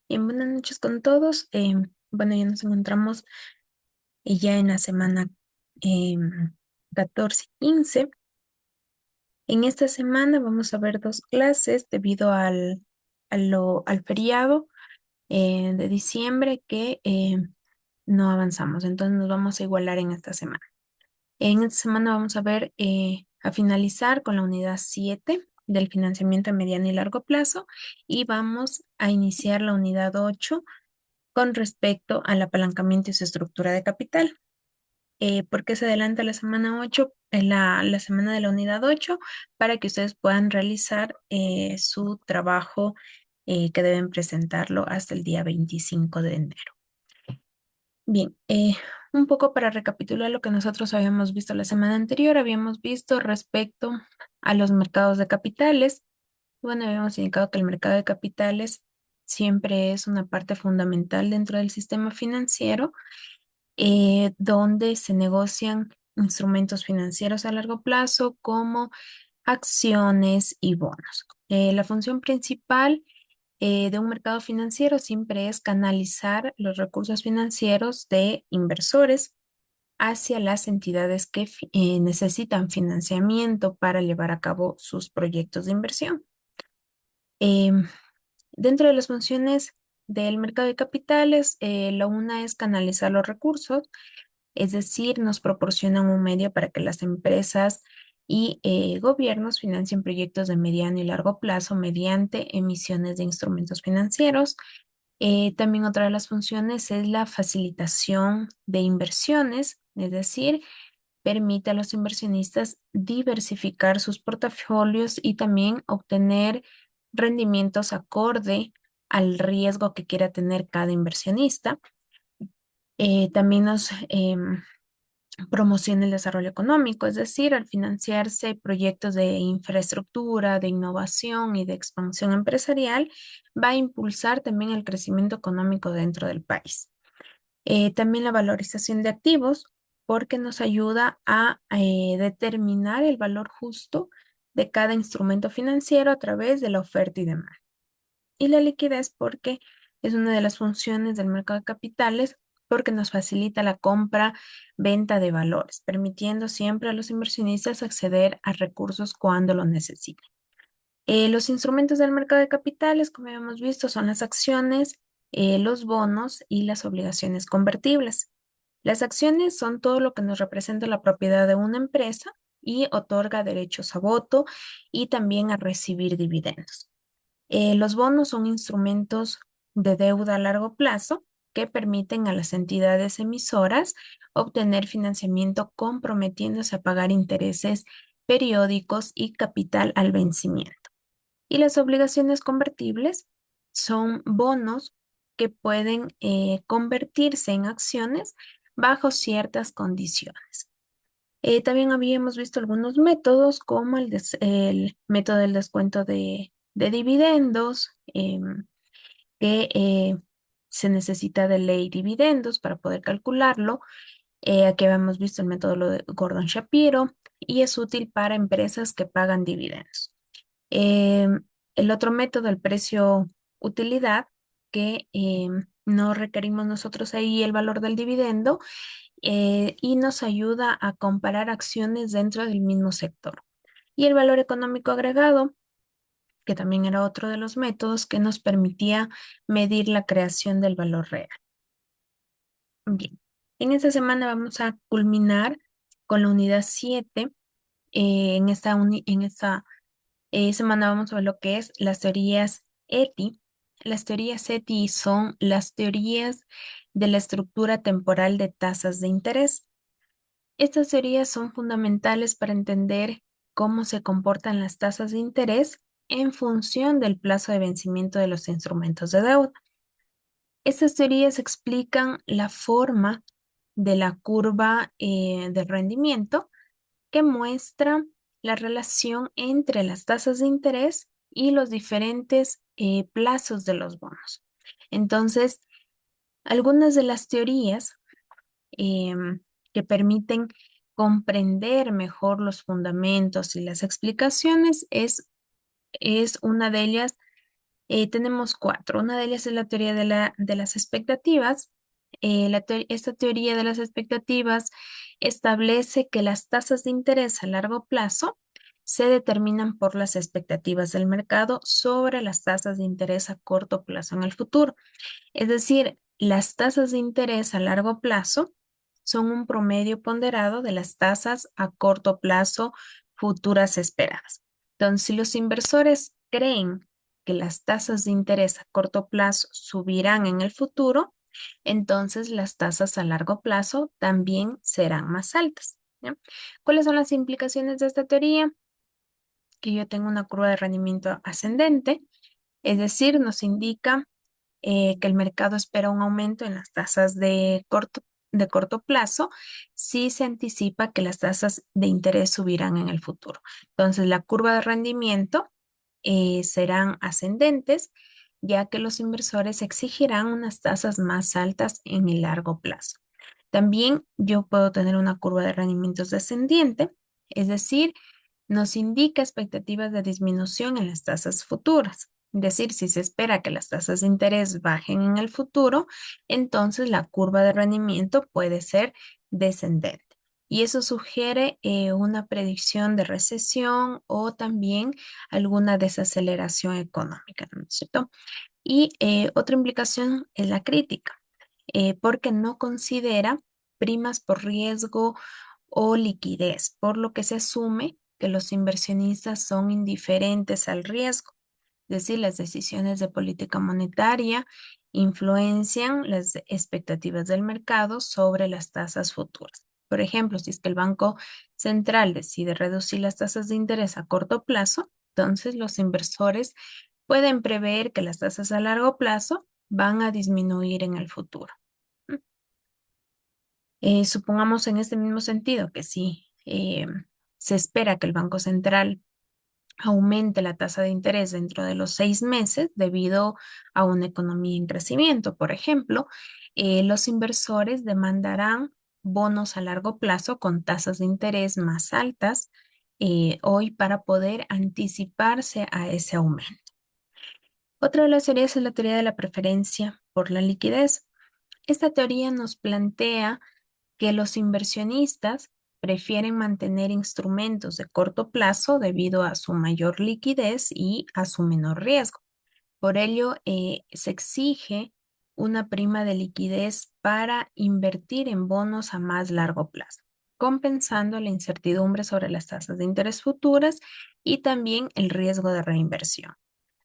Bien, buenas noches con todos. Bueno, ya nos encontramos ya en la semana em, 14 y 15. En esta semana vamos a ver dos clases debido al feriado de diciembre que no avanzamos. Entonces nos vamos a igualar en esta semana. En esta semana vamos a ver a finalizar con la unidad 7 del financiamiento a mediano y largo plazo y vamos a iniciar la unidad 8 con respecto al apalancamiento y su estructura de capital. ¿Por qué se adelanta la semana 8, la semana de la unidad 8? Para que ustedes puedan realizar su trabajo que deben presentarlo hasta el día 25 de enero. Bien, un poco para recapitular lo que nosotros habíamos visto la semana anterior, habíamos visto respecto a los mercados de capitales. Bueno, habíamos indicado que el mercado de capitales siempre es una parte fundamental dentro del sistema financiero, donde se negocian instrumentos financieros a largo plazo como acciones y bonos. La función principal de un mercado financiero siempre es canalizar los recursos financieros de inversores hacia las entidades que necesitan financiamiento para llevar a cabo sus proyectos de inversión. Em, Dentro de las funciones del mercado de capitales, la una es canalizar los recursos, es decir, nos proporcionan un medio para que las empresas y gobiernos financien proyectos de mediano y largo plazo mediante emisiones de instrumentos financieros. También otra de las funciones es la facilitación de inversiones, es decir, permite a los inversionistas diversificar sus portafolios y también obtener rendimientos acorde al riesgo que quiera tener cada inversionista. También nos promociona el desarrollo económico, es decir, al financiarse proyectos de infraestructura, de innovación y de expansión empresarial, va a impulsar también el crecimiento económico dentro del país. También la valorización de activos, porque nos ayuda a determinar el valor justo de cada instrumento financiero a través de la oferta y demanda. Y la liquidez, porque es una de las funciones del mercado de capitales, porque nos facilita la compra, venta de valores, permitiendo siempre a los inversionistas acceder a recursos cuando lo necesiten. Los instrumentos del mercado de capitales, como hemos visto, son las acciones, los bonos y las obligaciones convertibles. Las acciones son todo lo que nos representa la propiedad de una empresa y otorga derechos a voto y también a recibir dividendos. Los bonos son instrumentos de deuda a largo plazo que permiten a las entidades emisoras obtener financiamiento comprometiéndose a pagar intereses periódicos y capital al vencimiento. Y las obligaciones convertibles son bonos que pueden convertirse en acciones bajo ciertas condiciones. También habíamos visto algunos métodos como el método del descuento de dividendos, que se necesita de ley dividendos para poder calcularlo. Aquí habíamos visto el método de Gordon-Shapiro y es útil para empresas que pagan dividendos. El otro método, el precio utilidad, que no requerimos nosotros ahí el valor del dividendo y nos ayuda a comparar acciones dentro del mismo sector. Y el valor económico agregado, que también era otro de los métodos que nos permitía medir la creación del valor real. Bien, en esta semana vamos a culminar con la unidad 7. En esta semana vamos a ver lo que es las teorías ETI. Las teorías ETI son las teorías de la estructura temporal de tasas de interés. Estas teorías son fundamentales para entender cómo se comportan las tasas de interés en función del plazo de vencimiento de los instrumentos de deuda. Estas teorías explican la forma de la curva de rendimiento que muestra la relación entre las tasas de interés y los diferentes plazos de los bonos. Entonces, algunas de las teorías que permiten comprender mejor los fundamentos y las explicaciones es una de ellas Tenemos cuatro. Una de ellas es la teoría de las expectativas. Esta teoría de las expectativas establece que las tasas de interés a largo plazo se determinan por las expectativas del mercado sobre las tasas de interés a corto plazo en el futuro. Es decir, las tasas de interés a largo plazo son un promedio ponderado de las tasas a corto plazo futuras esperadas. Entonces, si los inversores creen que las tasas de interés a corto plazo subirán en el futuro, entonces las tasas a largo plazo también serán más altas. ¿Ya? ¿Cuáles son las implicaciones de esta teoría? Que yo tengo una curva de rendimiento ascendente, es decir, nos indica que el mercado espera un aumento en las tasas de corto plazo si se anticipa que las tasas de interés subirán en el futuro. Entonces, la curva de rendimiento serán ascendentes, ya que los inversores exigirán unas tasas más altas en el largo plazo. También yo puedo tener una curva de rendimientos descendiente, es decir, nos indica expectativas de disminución en las tasas futuras. Es decir, si se espera que las tasas de interés bajen en el futuro, entonces la curva de rendimiento puede ser descendente. Y eso sugiere una predicción de recesión o también alguna desaceleración económica, ¿no es cierto? Y otra implicación es la crítica, porque no considera primas por riesgo o liquidez, por lo que se asume que los inversionistas son indiferentes al riesgo. Es decir, las decisiones de política monetaria influencian las expectativas del mercado sobre las tasas futuras. Por ejemplo, si es que el Banco Central decide reducir las tasas de interés a corto plazo, entonces los inversores pueden prever que las tasas a largo plazo van a disminuir en el futuro. Supongamos en este mismo sentido que si se espera que el Banco Central aumente la tasa de interés dentro de los 6 meses debido a una economía en crecimiento, por ejemplo, los inversores demandarán bonos a largo plazo con tasas de interés más altas hoy para poder anticiparse a ese aumento. Otra de las teorías es la teoría de la preferencia por la liquidez. Esta teoría nos plantea que los inversionistas prefieren mantener instrumentos de corto plazo debido a su mayor liquidez y a su menor riesgo. Por ello, se exige una prima de liquidez para invertir en bonos a más largo plazo, compensando la incertidumbre sobre las tasas de interés futuras y también el riesgo de reinversión.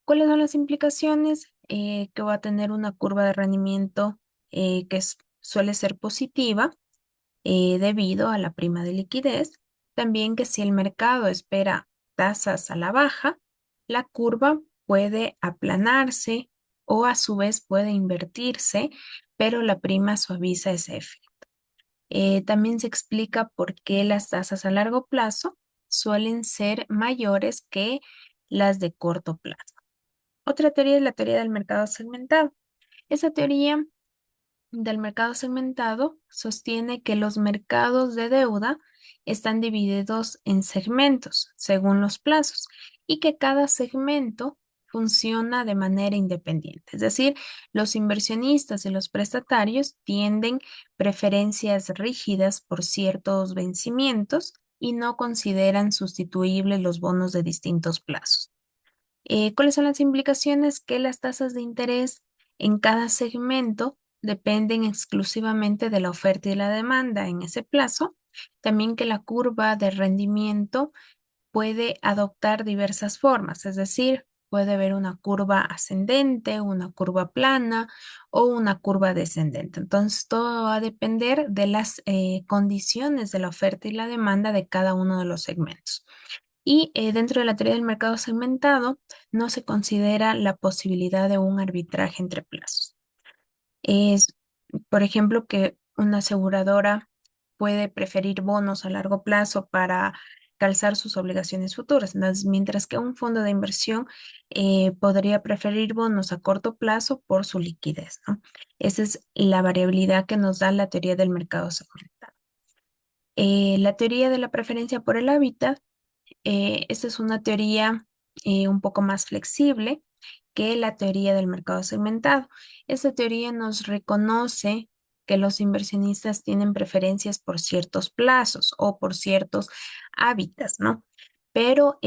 ¿Cuáles son las implicaciones? Que va a tener una curva de rendimiento suele ser positiva debido a la prima de liquidez. También que si el mercado espera tasas a la baja, la curva puede aplanarse o a su vez puede invertirse, pero la prima suaviza ese efecto. También se explica por qué las tasas a largo plazo suelen ser mayores que las de corto plazo. Otra teoría es la teoría del mercado segmentado. Esa teoría del mercado segmentado sostiene que los mercados de deuda están divididos en segmentos según los plazos y que cada segmento funciona de manera independiente. Es decir, los inversionistas y los prestatarios tienden preferencias rígidas por ciertos vencimientos y no consideran sustituibles los bonos de distintos plazos. ¿Cuáles son las implicaciones? Que las tasas de interés en cada segmento dependen exclusivamente de la oferta y la demanda en ese plazo. También que la curva de rendimiento puede adoptar diversas formas, es decir, puede haber una curva ascendente, una curva plana o una curva descendente. Entonces, todo va a depender de las condiciones de la oferta y la demanda de cada uno de los segmentos. Y dentro de la teoría del mercado segmentado, no se considera la posibilidad de un arbitraje entre plazos. Es, por ejemplo, que una aseguradora puede preferir bonos a largo plazo para calzar sus obligaciones futuras, mientras que un fondo de inversión podría preferir bonos a corto plazo por su liquidez, ¿no? Esa es la variabilidad que nos da la teoría del mercado segmentado. La teoría de la preferencia por el hábitat esta es una teoría un poco más flexible que la teoría del mercado segmentado. Esta teoría nos reconoce que los inversionistas tienen preferencias por ciertos plazos o por ciertos hábitats, ¿no? Pero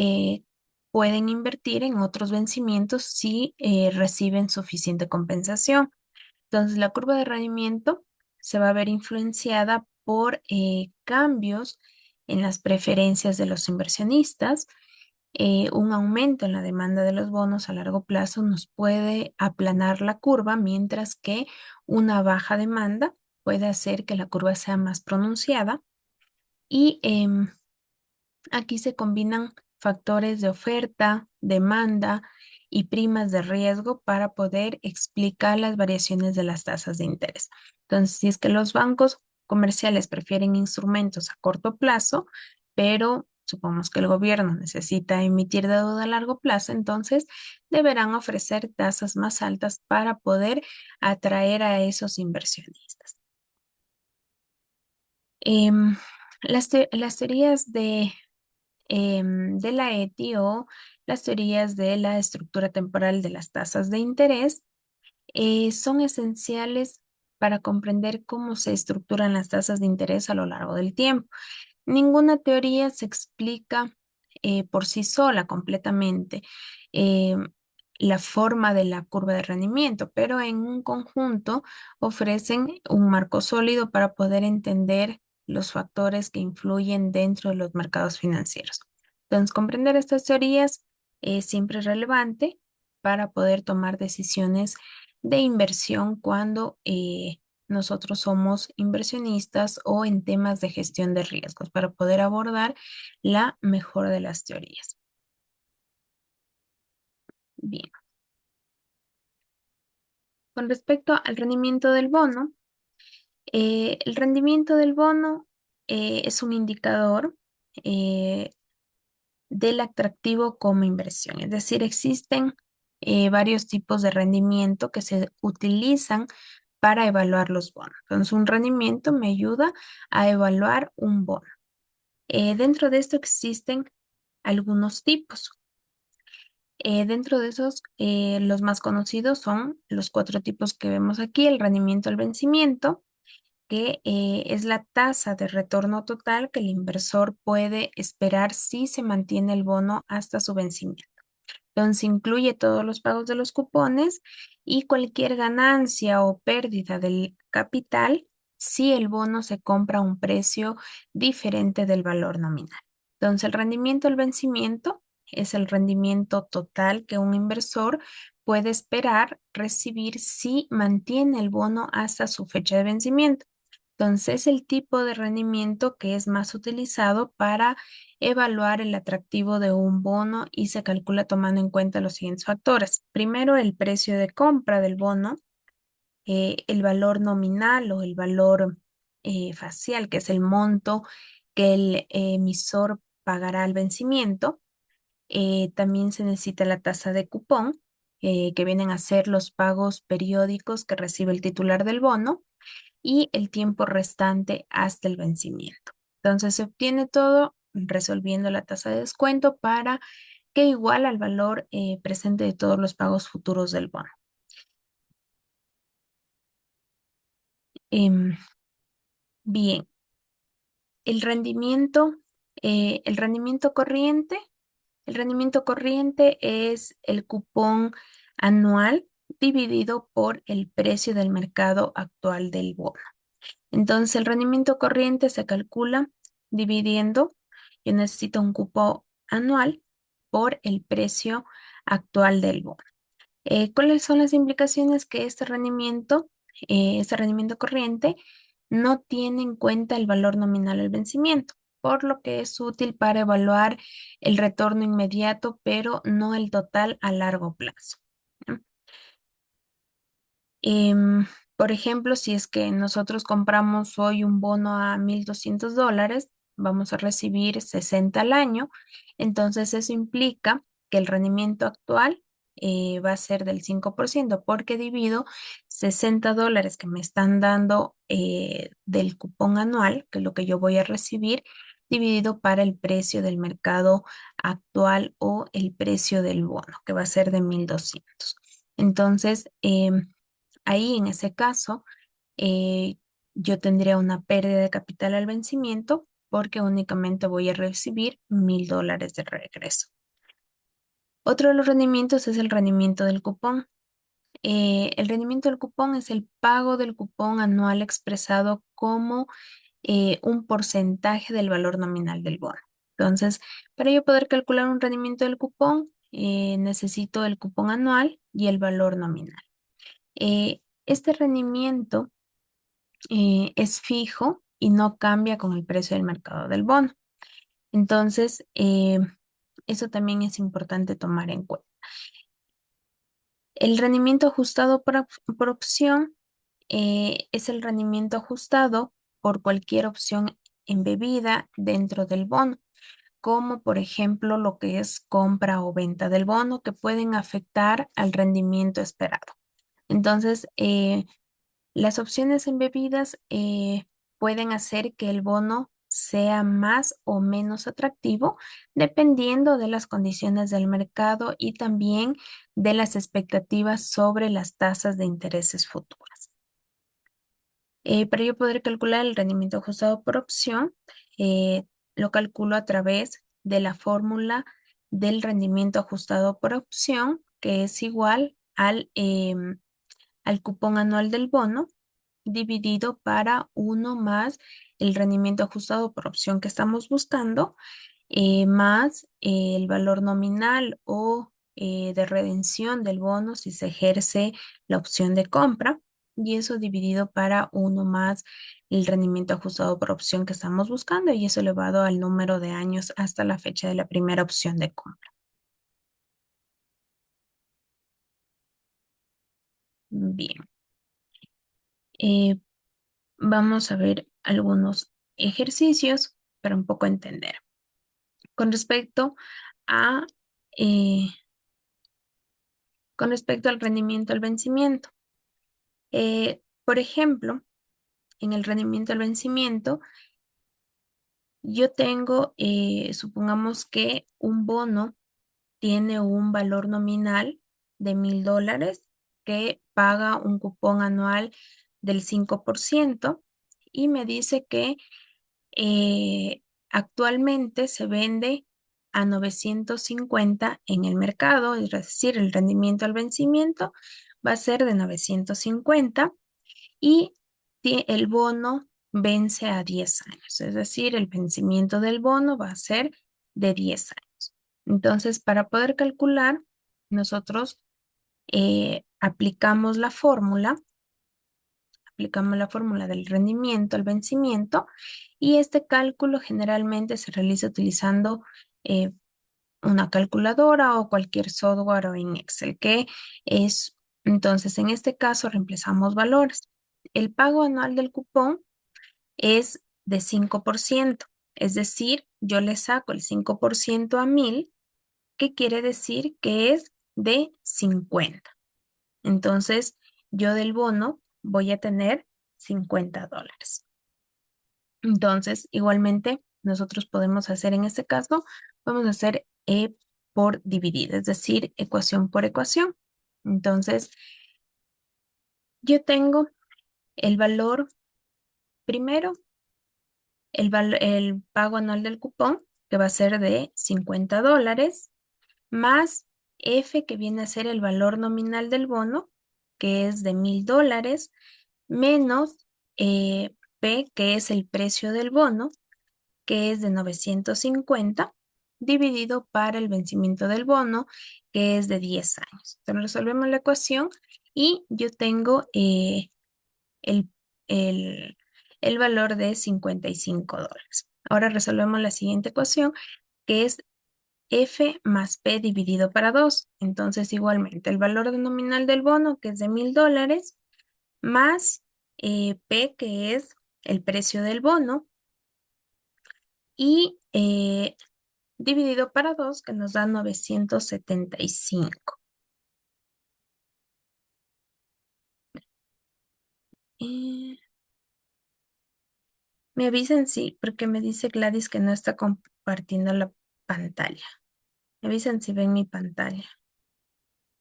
pueden invertir en otros vencimientos si reciben suficiente compensación. Entonces, la curva de rendimiento se va a ver influenciada por cambios en las preferencias de los inversionistas. Un aumento en la demanda de los bonos a largo plazo nos puede aplanar la curva, mientras que una baja demanda puede hacer que la curva sea más pronunciada. Y aquí se combinan factores de oferta, demanda y primas de riesgo para poder explicar las variaciones de las tasas de interés. Entonces, si es que los bancos comerciales prefieren instrumentos a corto plazo, pero supongamos que el gobierno necesita emitir deuda a largo plazo, entonces deberán ofrecer tasas más altas para poder atraer a esos inversionistas. Em, las teorías de la ETI o las teorías de la estructura temporal de las tasas de interés son esenciales para comprender cómo se estructuran las tasas de interés a lo largo del tiempo. Ninguna teoría se explica por sí sola completamente eh, la forma de la curva de rendimiento, pero en un conjunto ofrecen un marco sólido para poder entender los factores que influyen dentro de los mercados financieros. Entonces, comprender estas teorías es siempre relevante para poder tomar decisiones de inversión cuando nosotros somos inversionistas o en temas de gestión de riesgos para poder abordar la mejor de las teorías. Bien, con respecto al rendimiento del bono, el rendimiento del bono es un indicador eh, del atractivo como inversión. Es decir, existen varios tipos de rendimiento que se utilizan para evaluar los bonos. Entonces, un rendimiento me ayuda a evaluar un bono. Dentro de esto existen algunos tipos. Dentro de esos, los más conocidos son los cuatro tipos que vemos aquí: el rendimiento al vencimiento, que es la tasa de retorno total que el inversor puede esperar si se mantiene el bono hasta su vencimiento. Entonces incluye todos los pagos de los cupones y cualquier ganancia o pérdida del capital si el bono se compra a un precio diferente del valor nominal. Entonces el rendimiento al vencimiento es el rendimiento total que un inversor puede esperar recibir si mantiene el bono hasta su fecha de vencimiento. Entonces, el tipo de rendimiento que es más utilizado para evaluar el atractivo de un bono y se calcula tomando en cuenta los siguientes factores. Primero, el precio de compra del bono, el valor nominal o el valor facial, que es el monto que el emisor pagará al vencimiento. También se necesita la tasa de cupón, que vienen a ser los pagos periódicos que recibe el titular del bono, y el tiempo restante hasta el vencimiento. Entonces se obtiene todo resolviendo la tasa de descuento para que iguala al valor presente de todos los pagos futuros del bono. Em, bien, el rendimiento, el rendimiento corriente, el rendimiento corriente es el cupón anual dividido por el precio del mercado actual del bono. Entonces, el rendimiento corriente se calcula dividiendo, yo necesito un cupo anual por el precio actual del bono. ¿Cuáles son las implicaciones? Que este rendimiento corriente, no tiene en cuenta el valor nominal al vencimiento, por lo que es útil para evaluar el retorno inmediato, pero no el total a largo plazo. ¿Ya? Em, por ejemplo, si es que nosotros compramos hoy un bono a $1,200, vamos a recibir 60 al año. Entonces eso implica que el rendimiento actual va a ser del 5%, porque divido $60 que me están dando del cupón anual, que es lo que yo voy a recibir, dividido para el precio del mercado actual o el precio del bono, que va a ser de 1.200. Entonces, ahí en ese caso, eh, yo tendría una pérdida de capital al vencimiento porque únicamente voy a recibir $1.000 de regreso. Otro de los rendimientos es el rendimiento del cupón. El rendimiento del cupón es el pago del cupón anual expresado como un porcentaje del valor nominal del bono. Entonces, para yo poder calcular un rendimiento del cupón, necesito el cupón anual y el valor nominal. Este rendimiento es fijo y no cambia con el precio del mercado del bono. Entonces, eso también es importante tomar en cuenta. El rendimiento ajustado por opción es el rendimiento ajustado por cualquier opción embebida dentro del bono, como por ejemplo lo que es compra o venta del bono, que pueden afectar al rendimiento esperado. Entonces, las opciones embebidas pueden hacer que el bono sea más o menos atractivo dependiendo de las condiciones del mercado y también de las expectativas sobre las tasas de intereses futuras. Para yo poder calcular el rendimiento ajustado por opción, lo calculo a través de la fórmula del rendimiento ajustado por opción, que es igual al cupón anual del bono dividido para uno más el rendimiento ajustado por opción que estamos buscando, más el valor nominal o de redención del bono si se ejerce la opción de compra, y eso dividido para uno más el rendimiento ajustado por opción que estamos buscando, y eso elevado al número de años hasta la fecha de la primera opción de compra. Bien, eh, vamos a ver algunos ejercicios para un poco entender. Con respecto a, eh, con respecto al rendimiento al vencimiento. Por ejemplo, en el rendimiento al vencimiento, yo tengo, supongamos que un bono tiene un valor nominal de $1.000 que paga un cupón anual del 5% y me dice que actualmente se vende a 950 en el mercado, es decir, el rendimiento al vencimiento va a ser de 950 y el bono vence a 10 años, es decir, el vencimiento del bono va a ser de 10 años. Entonces, para poder calcular, nosotros aplicamos la fórmula del rendimiento al vencimiento y este cálculo generalmente se realiza utilizando eh, una calculadora o cualquier software o en Excel, que es, entonces en este caso reemplazamos valores. El pago anual del cupón es de 5%, es decir, yo le saco el 5% a 1.000, que quiere decir que es de 50. Entonces, yo del bono voy a tener $50. Entonces, igualmente, nosotros podemos hacer en este caso, vamos a hacer E por dividir, es decir, ecuación por ecuación. Entonces, yo tengo el valor primero, el pago anual del cupón, que va a ser de $50, más F, que viene a ser el valor nominal del bono, que es de $1.000, menos P, que es el precio del bono, que es de 950, dividido para el vencimiento del bono, que es de 10 años. Entonces resolvemos la ecuación y yo tengo el, el, el valor de $55. Ahora resolvemos la siguiente ecuación, que es F más P dividido para 2. Entonces, igualmente, el valor nominal del bono, que es de $1.000, más P, que es el precio del bono, y dividido para 2, que nos da 975. Eh, Me avisen sí, porque me dice Gladys que no está compartiendo la pantalla. Me avisan si ven mi pantalla.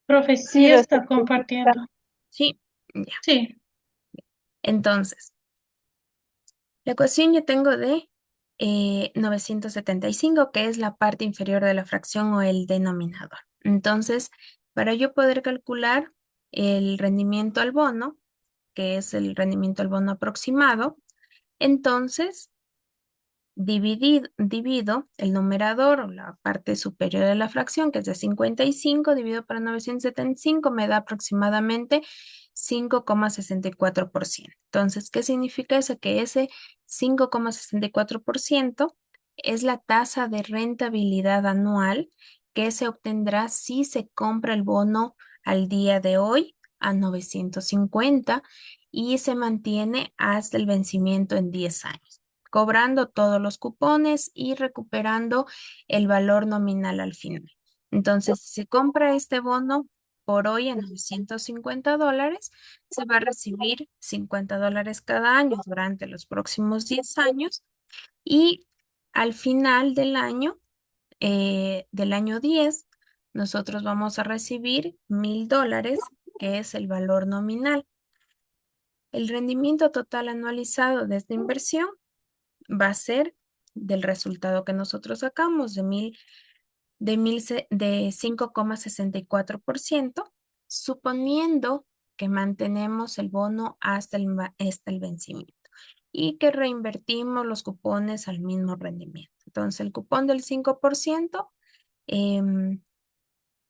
Profe, Sí, sí lo está estoy viendo. compartiendo. Sí, ya. Sí, Entonces, la ecuación yo tengo de 975, que es la parte inferior de la fracción o el denominador. Entonces, para yo poder calcular el rendimiento al bono, que es el rendimiento al bono aproximado, entonces divido el numerador o la parte superior de la fracción, que es de 55, dividido para 975, me da aproximadamente 5,64%. Entonces, ¿qué significa eso? Que ese 5,64% es la tasa de rentabilidad anual que se obtendrá si se compra el bono al día de hoy a 950 y se mantiene hasta el vencimiento en 10 años, cobrando todos los cupones y recuperando el valor nominal al final. Entonces, si se compra este bono por hoy en $950, se va a recibir $50 cada año durante los próximos 10 años y al final del año 10, nosotros vamos a recibir $1,000, que es el valor nominal. El rendimiento total anualizado de esta inversión va a ser del resultado que nosotros sacamos de 5,64%, suponiendo que mantenemos el bono hasta el vencimiento y que reinvertimos los cupones al mismo rendimiento. Entonces, el cupón del 5%, em,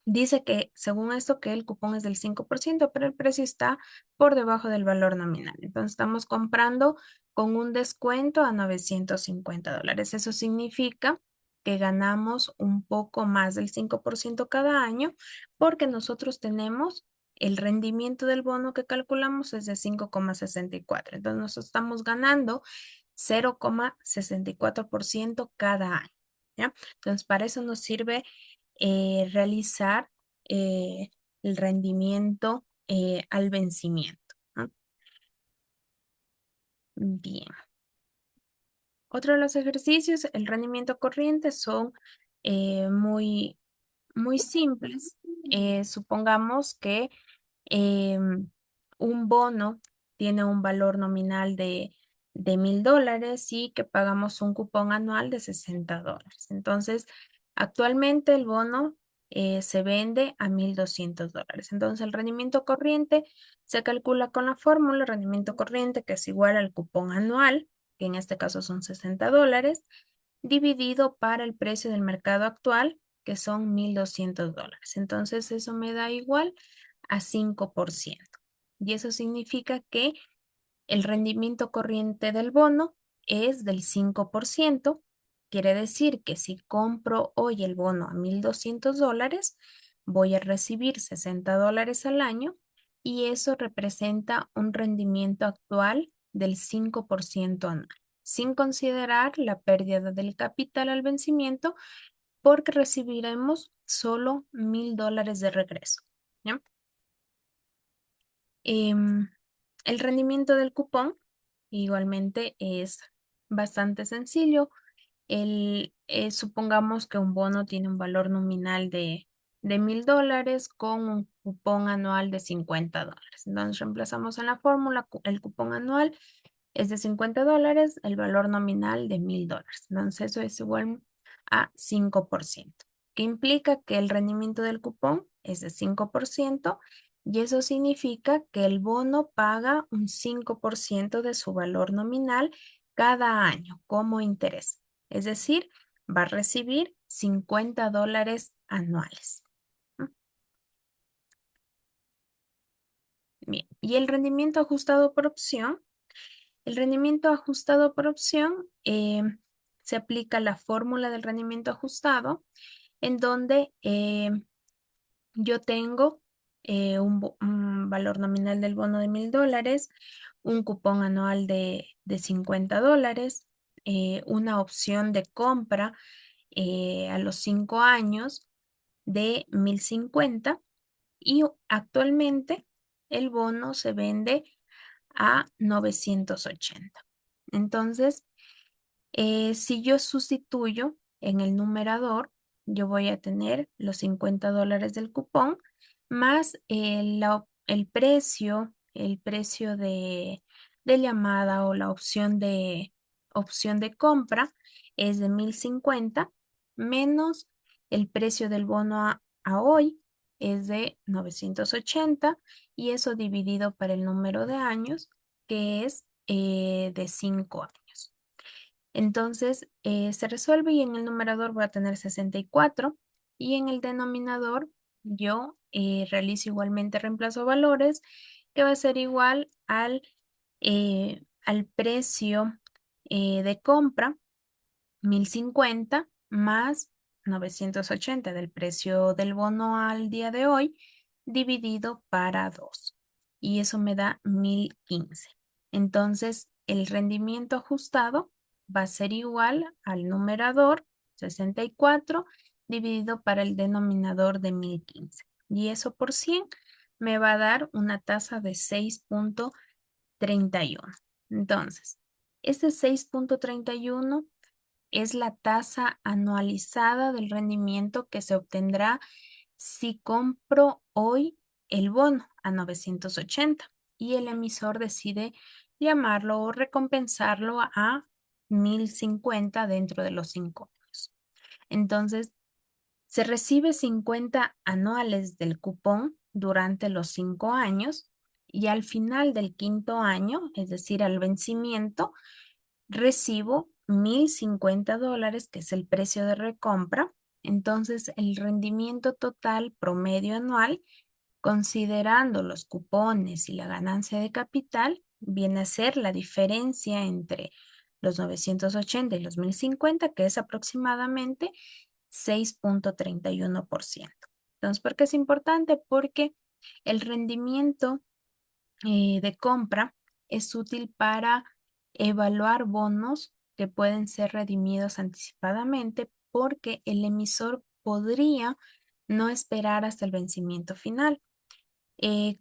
dice que, según esto, que el cupón es del 5%, pero el precio está por debajo del valor nominal. Entonces, estamos comprando con un descuento a $950. Eso significa que ganamos un poco más del 5% cada año porque nosotros tenemos el rendimiento del bono que calculamos es de 5,64. Entonces, nosotros estamos ganando 0,64% cada año. ¿Ya? Entonces, para eso nos sirve realizar eh, el rendimiento al vencimiento, ¿no? Bien. Otro de los ejercicios, el rendimiento corriente, son muy, muy simples. Supongamos que un bono tiene un valor nominal de $1,000 y que pagamos un cupón anual de $60. Entonces, actualmente el bono se vende a $1,200. Entonces, el rendimiento corriente se calcula con la fórmula rendimiento corriente, que es igual al cupón anual, que en este caso son $60, dividido para el precio del mercado actual, que son $1,200. Entonces, eso me da igual a 5%. Y eso significa que el rendimiento corriente del bono es del 5%. Quiere decir que si compro hoy el bono a $1,200, voy a recibir $60 al año y eso representa un rendimiento actual del 5% anual, sin considerar la pérdida del capital al vencimiento, porque recibiremos solo $1,000 de regreso. ¿Ya? Em, el rendimiento del cupón igualmente es bastante sencillo. Supongamos que un bono tiene un valor nominal de $1,000 con un cupón anual de $50. Entonces reemplazamos en la fórmula el cupón anual es de $50, el valor nominal de $1,000. Entonces eso es igual a 5%, que implica que el rendimiento del cupón es de 5% y eso significa que el bono paga un 5% de su valor nominal cada año como interés. Es decir, va a recibir $50 anuales. ¿Mm? Bien, y el rendimiento ajustado por opción. El rendimiento ajustado por opción, se aplica la fórmula del rendimiento ajustado, en donde yo tengo un valor nominal del bono de $1,000, un cupón anual de $50, una opción de compra a los 5 años de 1,050 y actualmente el bono se vende a 980. Entonces, Si yo sustituyo en el numerador, yo voy a tener los $50 del cupón más el precio de llamada o la opción de compra es de 1050 menos el precio del bono a hoy es de 980 y eso dividido para el número de años que es de 5 años. Entonces, se resuelve y en el numerador voy a tener 64 y en el denominador yo realizo igualmente reemplazo valores que va a ser igual al precio de compra 1050 más 980 del precio del bono al día de hoy dividido para 2 y eso me da 1015. Entonces, el rendimiento ajustado va a ser igual al numerador 64 dividido para el denominador de 1015. Y eso por 100 me va a dar una tasa de 6,31. Entonces, este 6,31 es la tasa anualizada del rendimiento que se obtendrá si compro hoy el bono a 980 y el emisor decide llamarlo o recompensarlo a 1050 dentro de los 5 años. Entonces, se recibe 50 anuales del cupón durante los 5 años y al final del quinto año, es decir, al vencimiento, recibo $1050, que es el precio de recompra. Entonces, el rendimiento total promedio anual, considerando los cupones y la ganancia de capital, viene a ser la diferencia entre los 980 y los 1050, que es aproximadamente 6,31%. Entonces, ¿por qué es importante? Porque el rendimiento de compra es útil para evaluar bonos que pueden ser redimidos anticipadamente porque el emisor podría no esperar hasta el vencimiento final.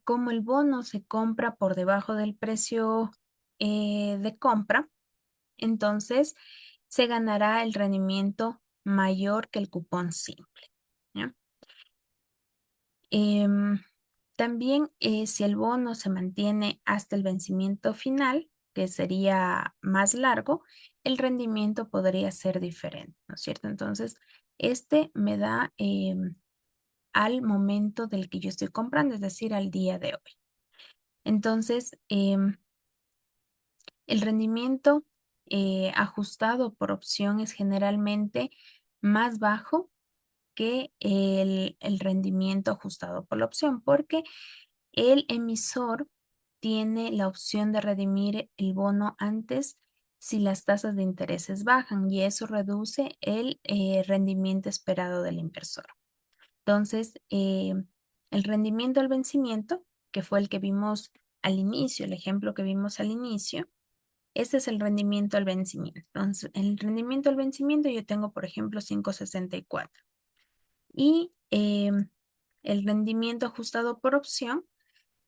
Como el bono se compra por debajo del precio de compra, entonces se ganará el rendimiento mayor que el cupón simple. ¿Ya? Em, También si el bono se mantiene hasta el vencimiento final, que sería más largo, el rendimiento podría ser diferente, ¿no es cierto? Entonces, este me da al momento del que yo estoy comprando, es decir, al día de hoy. Entonces, el rendimiento ajustado por opción es generalmente más bajo que el rendimiento ajustado por la opción, porque el emisor tiene la opción de redimir el bono antes si las tasas de intereses bajan y eso reduce el rendimiento esperado del inversor. Entonces, el rendimiento al vencimiento, que fue el que vimos al inicio, el ejemplo que vimos al inicio, este es el rendimiento al vencimiento. Entonces, el rendimiento al vencimiento yo tengo, por ejemplo, 5,64 y el rendimiento ajustado por opción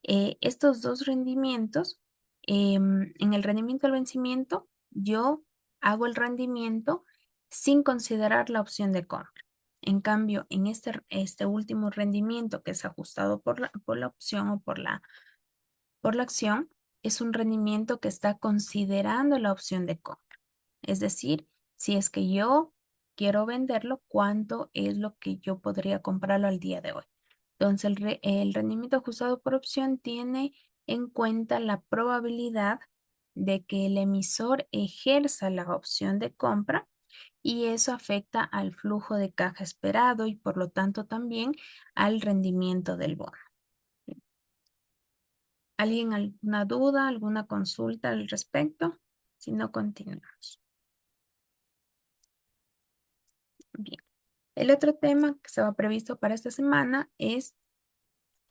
estos dos rendimientos, en el rendimiento al vencimiento, yo hago el rendimiento sin considerar la opción de compra. En cambio, en este último rendimiento que es ajustado por la opción o por la acción, es un rendimiento que está considerando la opción de compra. Es decir, si es que yo quiero venderlo, ¿cuánto es lo que yo podría comprarlo al día de hoy? Entonces, el rendimiento ajustado por opción tiene en cuenta la probabilidad de que el emisor ejerza la opción de compra y eso afecta al flujo de caja esperado y por lo tanto también al rendimiento del bono. ¿Alguien alguna duda, alguna consulta al respecto? Si no, continuamos. Bien. El otro tema que estaba previsto para esta semana es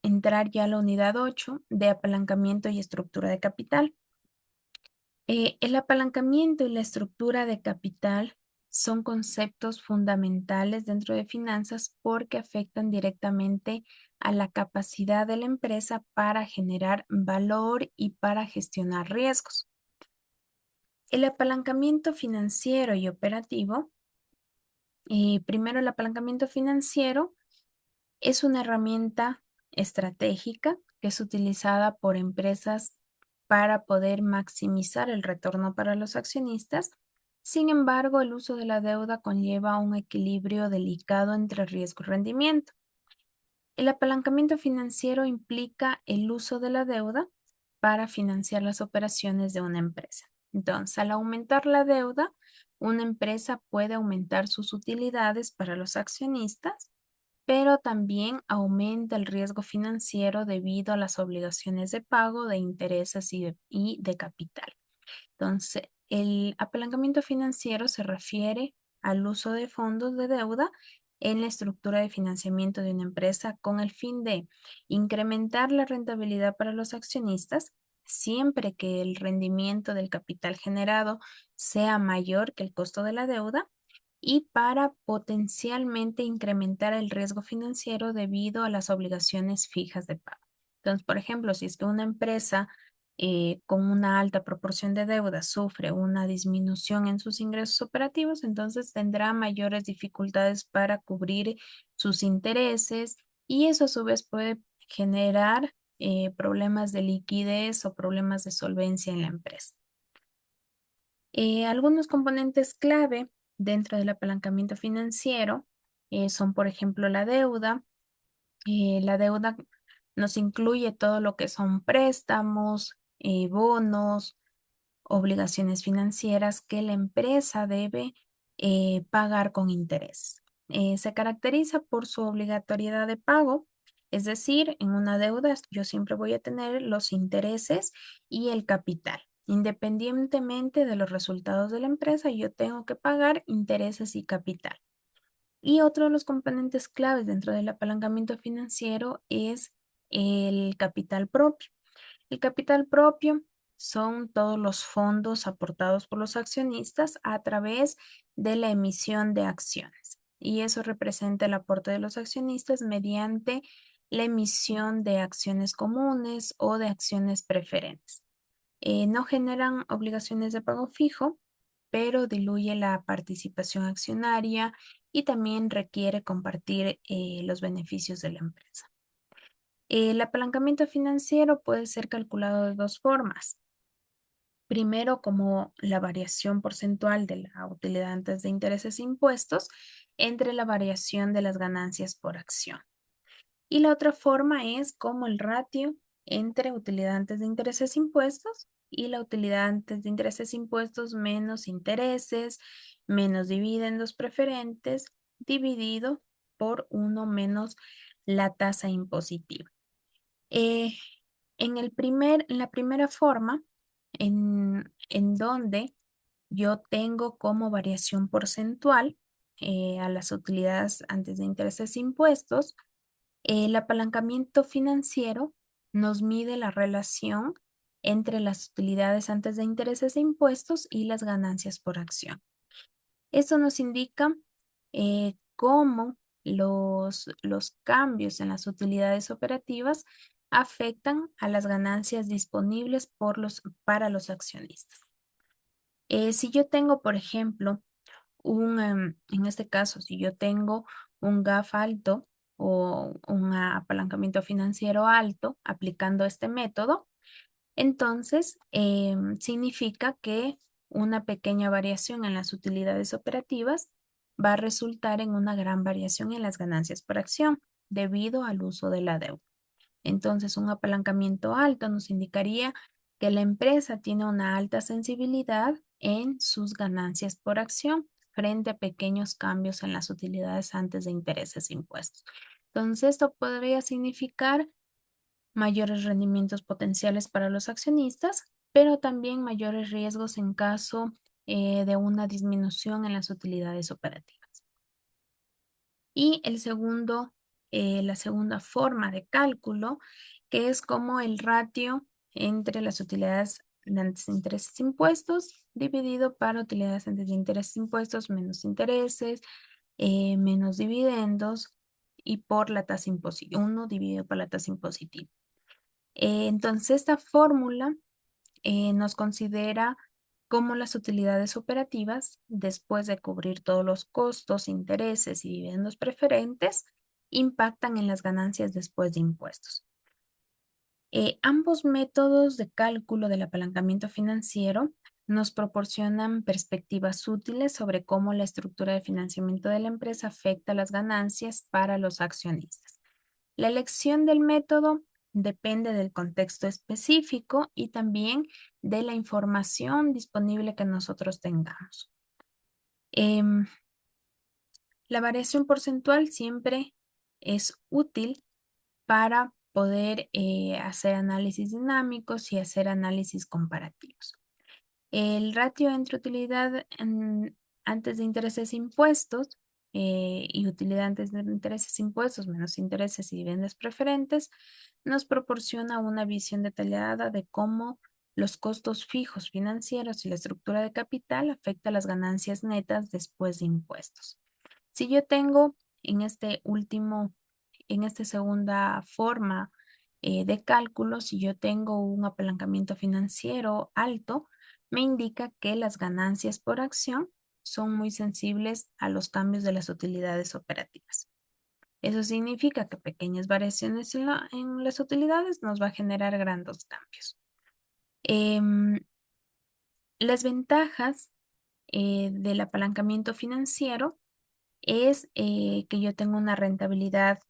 entrar ya a la unidad 8 de apalancamiento y estructura de capital. El apalancamiento y la estructura de capital son conceptos fundamentales dentro de finanzas porque afectan directamente a la capacidad de la empresa para generar valor y para gestionar riesgos. El apalancamiento financiero y operativo. Primero, el apalancamiento financiero es una herramienta estratégica que es utilizada por empresas para poder maximizar el retorno para los accionistas. Sin embargo, el uso de la deuda conlleva un equilibrio delicado entre riesgo y rendimiento. El apalancamiento financiero implica el uso de la deuda para financiar las operaciones de una empresa. Entonces, al aumentar la deuda, una empresa puede aumentar sus utilidades para los accionistas, pero también aumenta el riesgo financiero debido a las obligaciones de pago de intereses y de capital. Entonces, el apalancamiento financiero se refiere al uso de fondos de deuda en la estructura de financiamiento de una empresa con el fin de incrementar la rentabilidad para los accionistas siempre que el rendimiento del capital generado sea mayor que el costo de la deuda y para potencialmente incrementar el riesgo financiero debido a las obligaciones fijas de pago. Entonces, por ejemplo, si es que una empresa con una alta proporción de deuda sufre una disminución en sus ingresos operativos, entonces tendrá mayores dificultades para cubrir sus intereses y eso a su vez puede generar problemas de liquidez o problemas de solvencia en la empresa. Algunos componentes clave dentro del apalancamiento financiero son, por ejemplo, la deuda. La deuda nos incluye todo lo que son préstamos, bonos, obligaciones financieras que la empresa debe pagar con interés. Se caracteriza por su obligatoriedad de pago, es decir, en una deuda yo siempre voy a tener los intereses y el capital. Independientemente de los resultados de la empresa, yo tengo que pagar intereses y capital. Y otro de los componentes claves dentro del apalancamiento financiero es el capital propio. El capital propio son todos los fondos aportados por los accionistas a través de la emisión de acciones. Y eso representa el aporte de los accionistas mediante la emisión de acciones comunes o de acciones preferentes. No generan obligaciones de pago fijo, pero diluye la participación accionaria y también requiere compartir los beneficios de la empresa. El apalancamiento financiero puede ser calculado de dos formas. Primero, como la variación porcentual de la utilidad antes de intereses e impuestos entre la variación de las ganancias por acción. Y la otra forma es como el ratio entre utilidad antes de intereses e impuestos y la utilidad antes de intereses e impuestos menos intereses, menos dividendos preferentes, dividido por uno menos la tasa impositiva. Eh, en la primera forma, en donde yo tengo como variación porcentual a las utilidades antes de intereses e impuestos, el apalancamiento financiero nos mide la relación entre las utilidades antes de intereses e impuestos y las ganancias por acción. Eso nos indica cómo los cambios en las utilidades operativas afectan a las ganancias disponibles para los accionistas. Si yo tengo, por ejemplo, en este caso, si yo tengo un GAF alto o un apalancamiento financiero alto aplicando este método, entonces significa que una pequeña variación en las utilidades operativas va a resultar en una gran variación en las ganancias por acción debido al uso de la deuda. Entonces, un apalancamiento alto nos indicaría que la empresa tiene una alta sensibilidad en sus ganancias por acción frente a pequeños cambios en las utilidades antes de intereses e impuestos. Entonces, esto podría significar mayores rendimientos potenciales para los accionistas, pero también mayores riesgos en caso de una disminución en las utilidades operativas. Y la segunda forma de cálculo, que es como el ratio entre las utilidades antes de intereses impuestos dividido para utilidades antes de intereses impuestos menos intereses, menos dividendos y por la tasa impositiva, 1 dividido por la tasa impositiva. Entonces, esta fórmula nos considera cómo las utilidades operativas, después de cubrir todos los costos, intereses y dividendos preferentes, impactan en las ganancias después de impuestos. Ambos métodos de cálculo del apalancamiento financiero nos proporcionan perspectivas útiles sobre cómo la estructura de financiamiento de la empresa afecta las ganancias para los accionistas. La elección del método depende del contexto específico y también de la información disponible que nosotros tengamos. Em, la variación porcentual siempre es útil para poder hacer análisis dinámicos y hacer análisis comparativos. El ratio entre utilidad antes de intereses e impuestos y utilidad antes de intereses e impuestos menos intereses y dividendos preferentes nos proporciona una visión detallada de cómo los costos fijos financieros y la estructura de capital afectan las ganancias netas después de impuestos. Si yo tengo en este último, en esta segunda forma de cálculo, si yo tengo un apalancamiento financiero alto, me indica que las ganancias por acción son muy sensibles a los cambios de las utilidades operativas. Eso significa que pequeñas variaciones en las utilidades nos va a generar grandes cambios. Em, las ventajas del apalancamiento financiero es que yo tengo una rentabilidad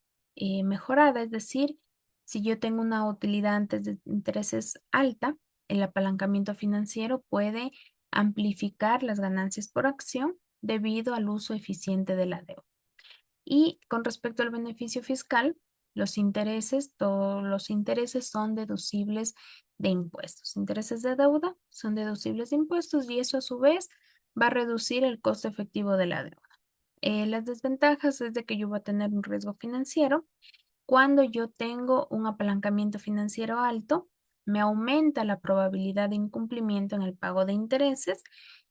mejorada, es decir, si yo tengo una utilidad antes de intereses alta, el apalancamiento financiero puede amplificar las ganancias por acción debido al uso eficiente de la deuda. Y con respecto al beneficio fiscal, todos los intereses son deducibles de impuestos. Intereses de deuda son deducibles de impuestos y eso a su vez va a reducir el costo efectivo de la deuda. Las desventajas es de que yo voy a tener un riesgo financiero. Cuando yo tengo un apalancamiento financiero alto, me aumenta la probabilidad de incumplimiento en el pago de intereses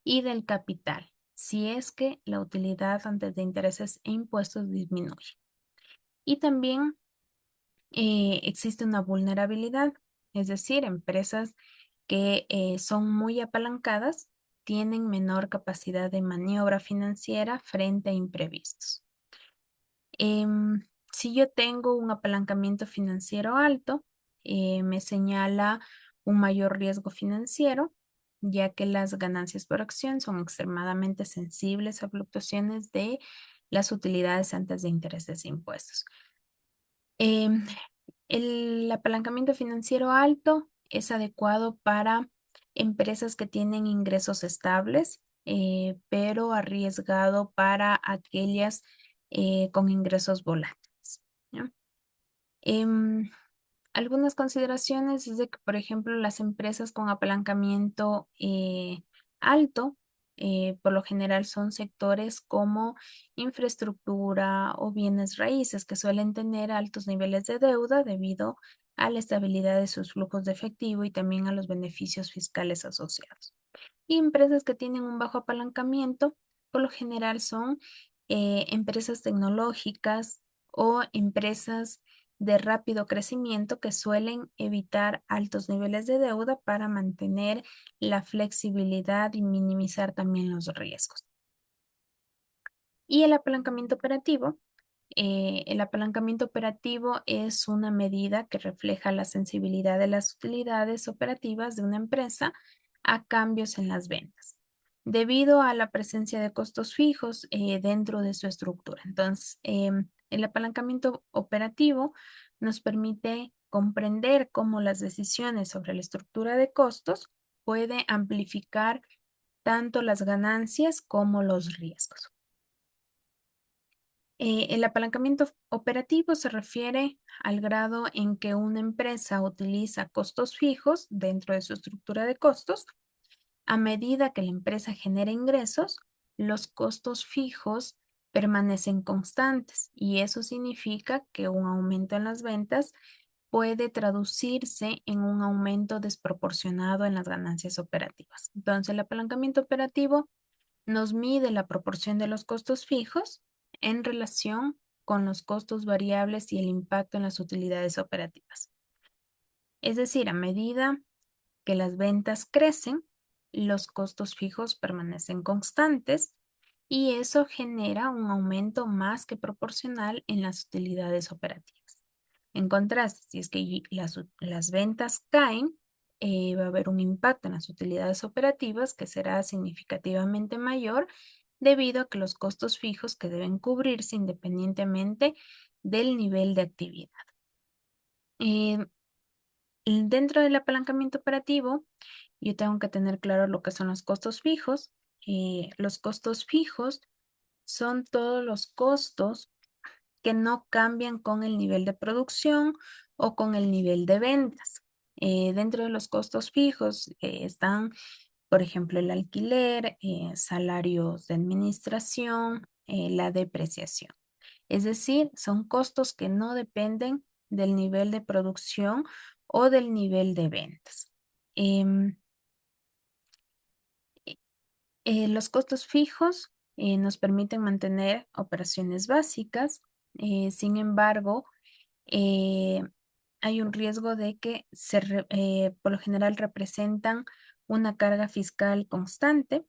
y del capital, si es que la utilidad antes de intereses e impuestos disminuye. Y también existe una vulnerabilidad, es decir, empresas que son muy apalancadas tienen menor capacidad de maniobra financiera frente a imprevistos. Si yo tengo un apalancamiento financiero alto, me señala un mayor riesgo financiero, ya que las ganancias por acción son extremadamente sensibles a fluctuaciones de las utilidades antes de intereses e impuestos. Em, el apalancamiento financiero alto es adecuado para empresas que tienen ingresos estables, pero arriesgado para aquellas con ingresos volátiles, ¿ya? Em, algunas consideraciones es de que, por ejemplo, las empresas con apalancamiento alto, por lo general son sectores como infraestructura o bienes raíces que suelen tener altos niveles de deuda debido a la estabilidad de sus flujos de efectivo y también a los beneficios fiscales asociados. Y empresas que tienen un bajo apalancamiento, por lo general son empresas tecnológicas o empresas de rápido crecimiento que suelen evitar altos niveles de deuda para mantener la flexibilidad y minimizar también los riesgos. Y el apalancamiento operativo. El apalancamiento operativo es una medida que refleja la sensibilidad de las utilidades operativas de una empresa a cambios en las ventas, debido a la presencia de costos fijos dentro de su estructura. Entonces, el apalancamiento operativo nos permite comprender cómo las decisiones sobre la estructura de costos puede amplificar tanto las ganancias como los riesgos. El apalancamiento operativo se refiere al grado en que una empresa utiliza costos fijos dentro de su estructura de costos. A medida que la empresa genera ingresos, los costos fijos permanecen constantes y eso significa que un aumento en las ventas puede traducirse en un aumento desproporcionado en las ganancias operativas. Entonces, el apalancamiento operativo nos mide la proporción de los costos fijos en relación con los costos variables y el impacto en las utilidades operativas. Es decir, a medida que las ventas crecen, los costos fijos permanecen constantes y eso genera un aumento más que proporcional en las utilidades operativas. En contraste, si es que las ventas caen, va a haber un impacto en las utilidades operativas que será significativamente mayor debido a que los costos fijos que deben cubrirse independientemente del nivel de actividad. Eh, Dentro del apalancamiento operativo, yo tengo que tener claro lo que son los costos fijos. Los costos fijos son todos los costos que no cambian con el nivel de producción o con el nivel de ventas. Dentro de los costos fijos están, por ejemplo, el alquiler, salarios de administración, la depreciación. Es decir, son costos que no dependen del nivel de producción o del nivel de ventas. Em, los costos fijos nos permiten mantener operaciones básicas. Sin embargo, eh, hay un riesgo de que por lo general representan una carga fiscal constante,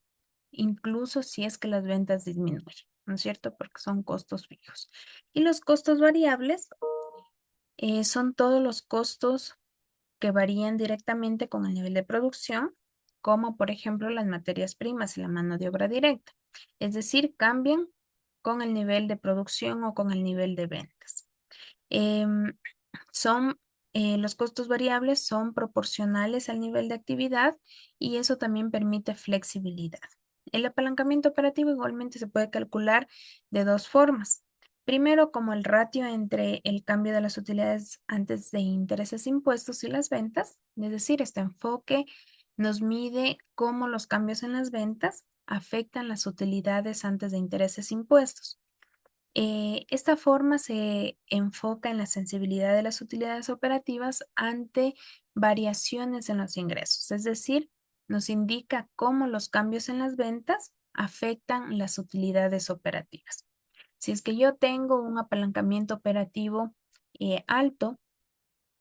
incluso si es que las ventas disminuyen, ¿no es cierto? Porque son costos fijos. Y los costos variables son todos los costos que varían directamente con el nivel de producción, como por ejemplo las materias primas y la mano de obra directa. Es decir, cambian con el nivel de producción o con el nivel de ventas. Em, son, los costos variables son proporcionales al nivel de actividad y eso también permite flexibilidad. El apalancamiento operativo igualmente se puede calcular de dos formas. Primero, como el ratio entre el cambio de las utilidades antes de intereses, impuestos y las ventas, es decir, este enfoque nos mide cómo los cambios en las ventas afectan las utilidades antes de intereses, impuestos. Esta forma se enfoca en la sensibilidad de las utilidades operativas ante variaciones en los ingresos, es decir, nos indica cómo los cambios en las ventas afectan las utilidades operativas. Si es que yo tengo un apalancamiento operativo alto,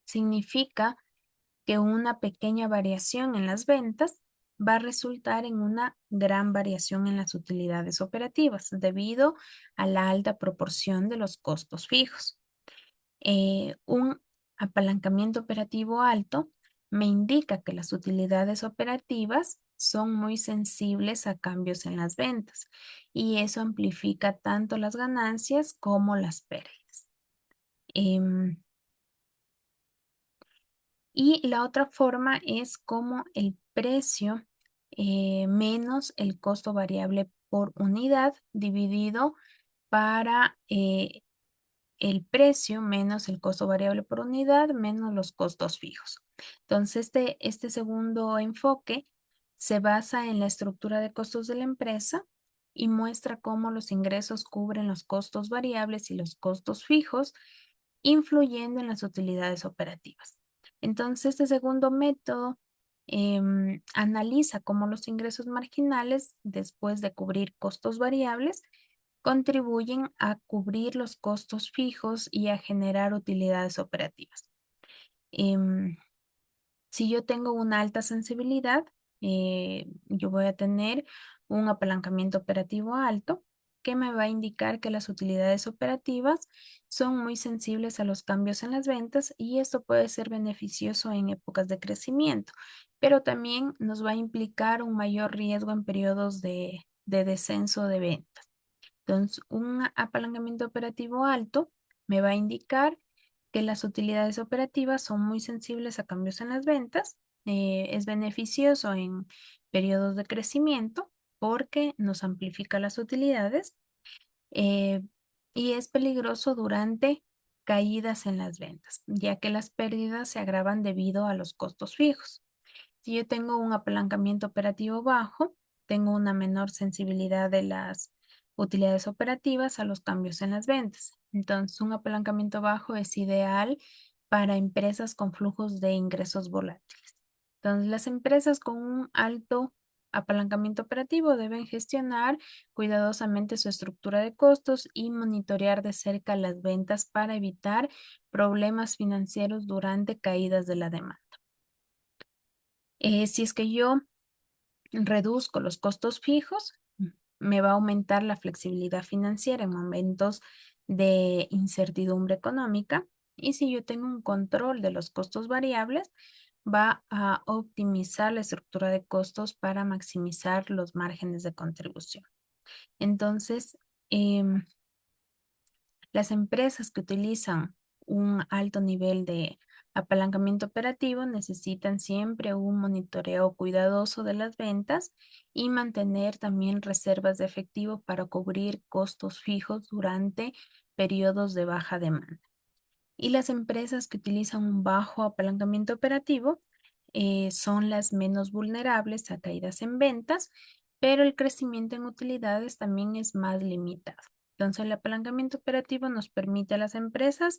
significa que una pequeña variación en las ventas va a resultar en una gran variación en las utilidades operativas debido a la alta proporción de los costos fijos. Un apalancamiento operativo alto me indica que las utilidades operativas son muy sensibles a cambios en las ventas y eso amplifica tanto las ganancias como las pérdidas. Em, Y la otra forma es como el precio menos el costo variable por unidad dividido para el precio menos el costo variable por unidad menos los costos fijos. Entonces, este segundo enfoque se basa en la estructura de costos de la empresa y muestra cómo los ingresos cubren los costos variables y los costos fijos, influyendo en las utilidades operativas. Entonces, este segundo método analiza cómo los ingresos marginales, después de cubrir costos variables, contribuyen a cubrir los costos fijos y a generar utilidades operativas. Em, si yo tengo una alta sensibilidad, yo voy a tener un apalancamiento operativo alto que me va a indicar que las utilidades operativas son muy sensibles a los cambios en las ventas y esto puede ser beneficioso en épocas de crecimiento, pero también nos va a implicar un mayor riesgo en periodos de descenso de ventas. Entonces, un apalancamiento operativo alto me va a indicar que las utilidades operativas son muy sensibles a cambios en las ventas. Es beneficioso en periodos de crecimiento porque nos amplifica las utilidades eh, y es peligroso durante caídas en las ventas, ya que las pérdidas se agravan debido a los costos fijos. Si yo tengo un apalancamiento operativo bajo, tengo una menor sensibilidad de las utilidades operativas a los cambios en las ventas. Entonces, un apalancamiento bajo es ideal para empresas con flujos de ingresos volátiles. Entonces, las empresas con un alto apalancamiento operativo deben gestionar cuidadosamente su estructura de costos y monitorear de cerca las ventas para evitar problemas financieros durante caídas de la demanda. Si es que yo reduzco los costos fijos, me va a aumentar la flexibilidad financiera en momentos de incertidumbre económica. Y si yo tengo un control de los costos variables, va a optimizar la estructura de costos para maximizar los márgenes de contribución. Entonces, em, las empresas que utilizan un alto nivel de apalancamiento operativo necesitan siempre un monitoreo cuidadoso de las ventas y mantener también reservas de efectivo para cubrir costos fijos durante periodos de baja demanda. Y las empresas que utilizan un bajo apalancamiento operativo son las menos vulnerables a caídas en ventas, pero el crecimiento en utilidades también es más limitado. Entonces, el apalancamiento operativo nos permite a las empresas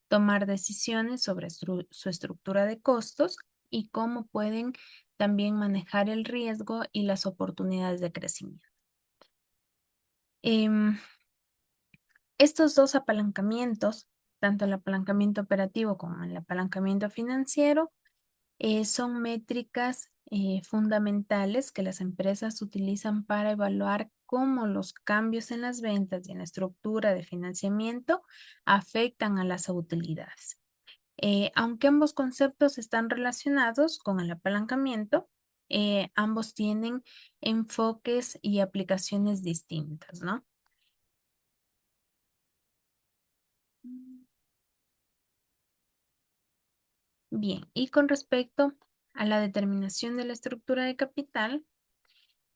tomar decisiones sobre su estructura de costos y cómo pueden también manejar el riesgo y las oportunidades de crecimiento. Em, Estos dos apalancamientos, tanto el apalancamiento operativo como el apalancamiento financiero, son métricas fundamentales que las empresas utilizan para evaluar cómo los cambios en las ventas y en la estructura de financiamiento afectan a las utilidades. Aunque ambos conceptos están relacionados con el apalancamiento, ambos tienen enfoques y aplicaciones distintas, ¿no? Bien, y con respecto a la determinación de la estructura de capital,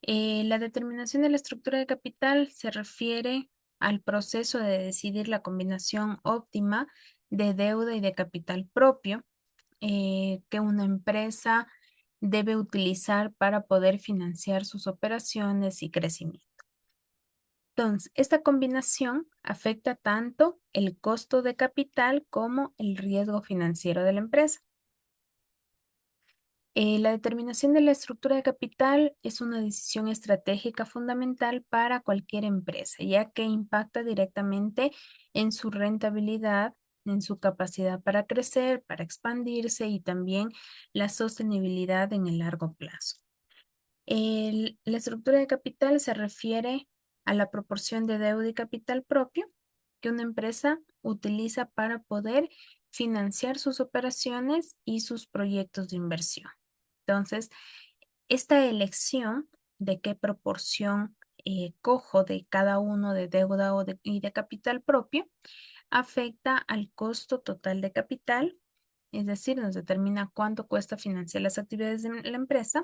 la determinación de la estructura de capital se refiere al proceso de decidir la combinación óptima de deuda y de capital propio que una empresa debe utilizar para poder financiar sus operaciones y crecimiento. Entonces, esta combinación afecta tanto el costo de capital como el riesgo financiero de la empresa. La determinación de la estructura de capital es una decisión estratégica fundamental para cualquier empresa, ya que impacta directamente en su rentabilidad, en su capacidad para crecer, para expandirse y también la sostenibilidad en el largo plazo. La estructura de capital se refiere a la proporción de deuda y capital propio que una empresa utiliza para poder financiar sus operaciones y sus proyectos de inversión. Entonces, esta elección de qué proporción cojo de cada uno de deuda y de capital propio afecta al costo total de capital, es decir, nos determina cuánto cuesta financiar las actividades de la empresa.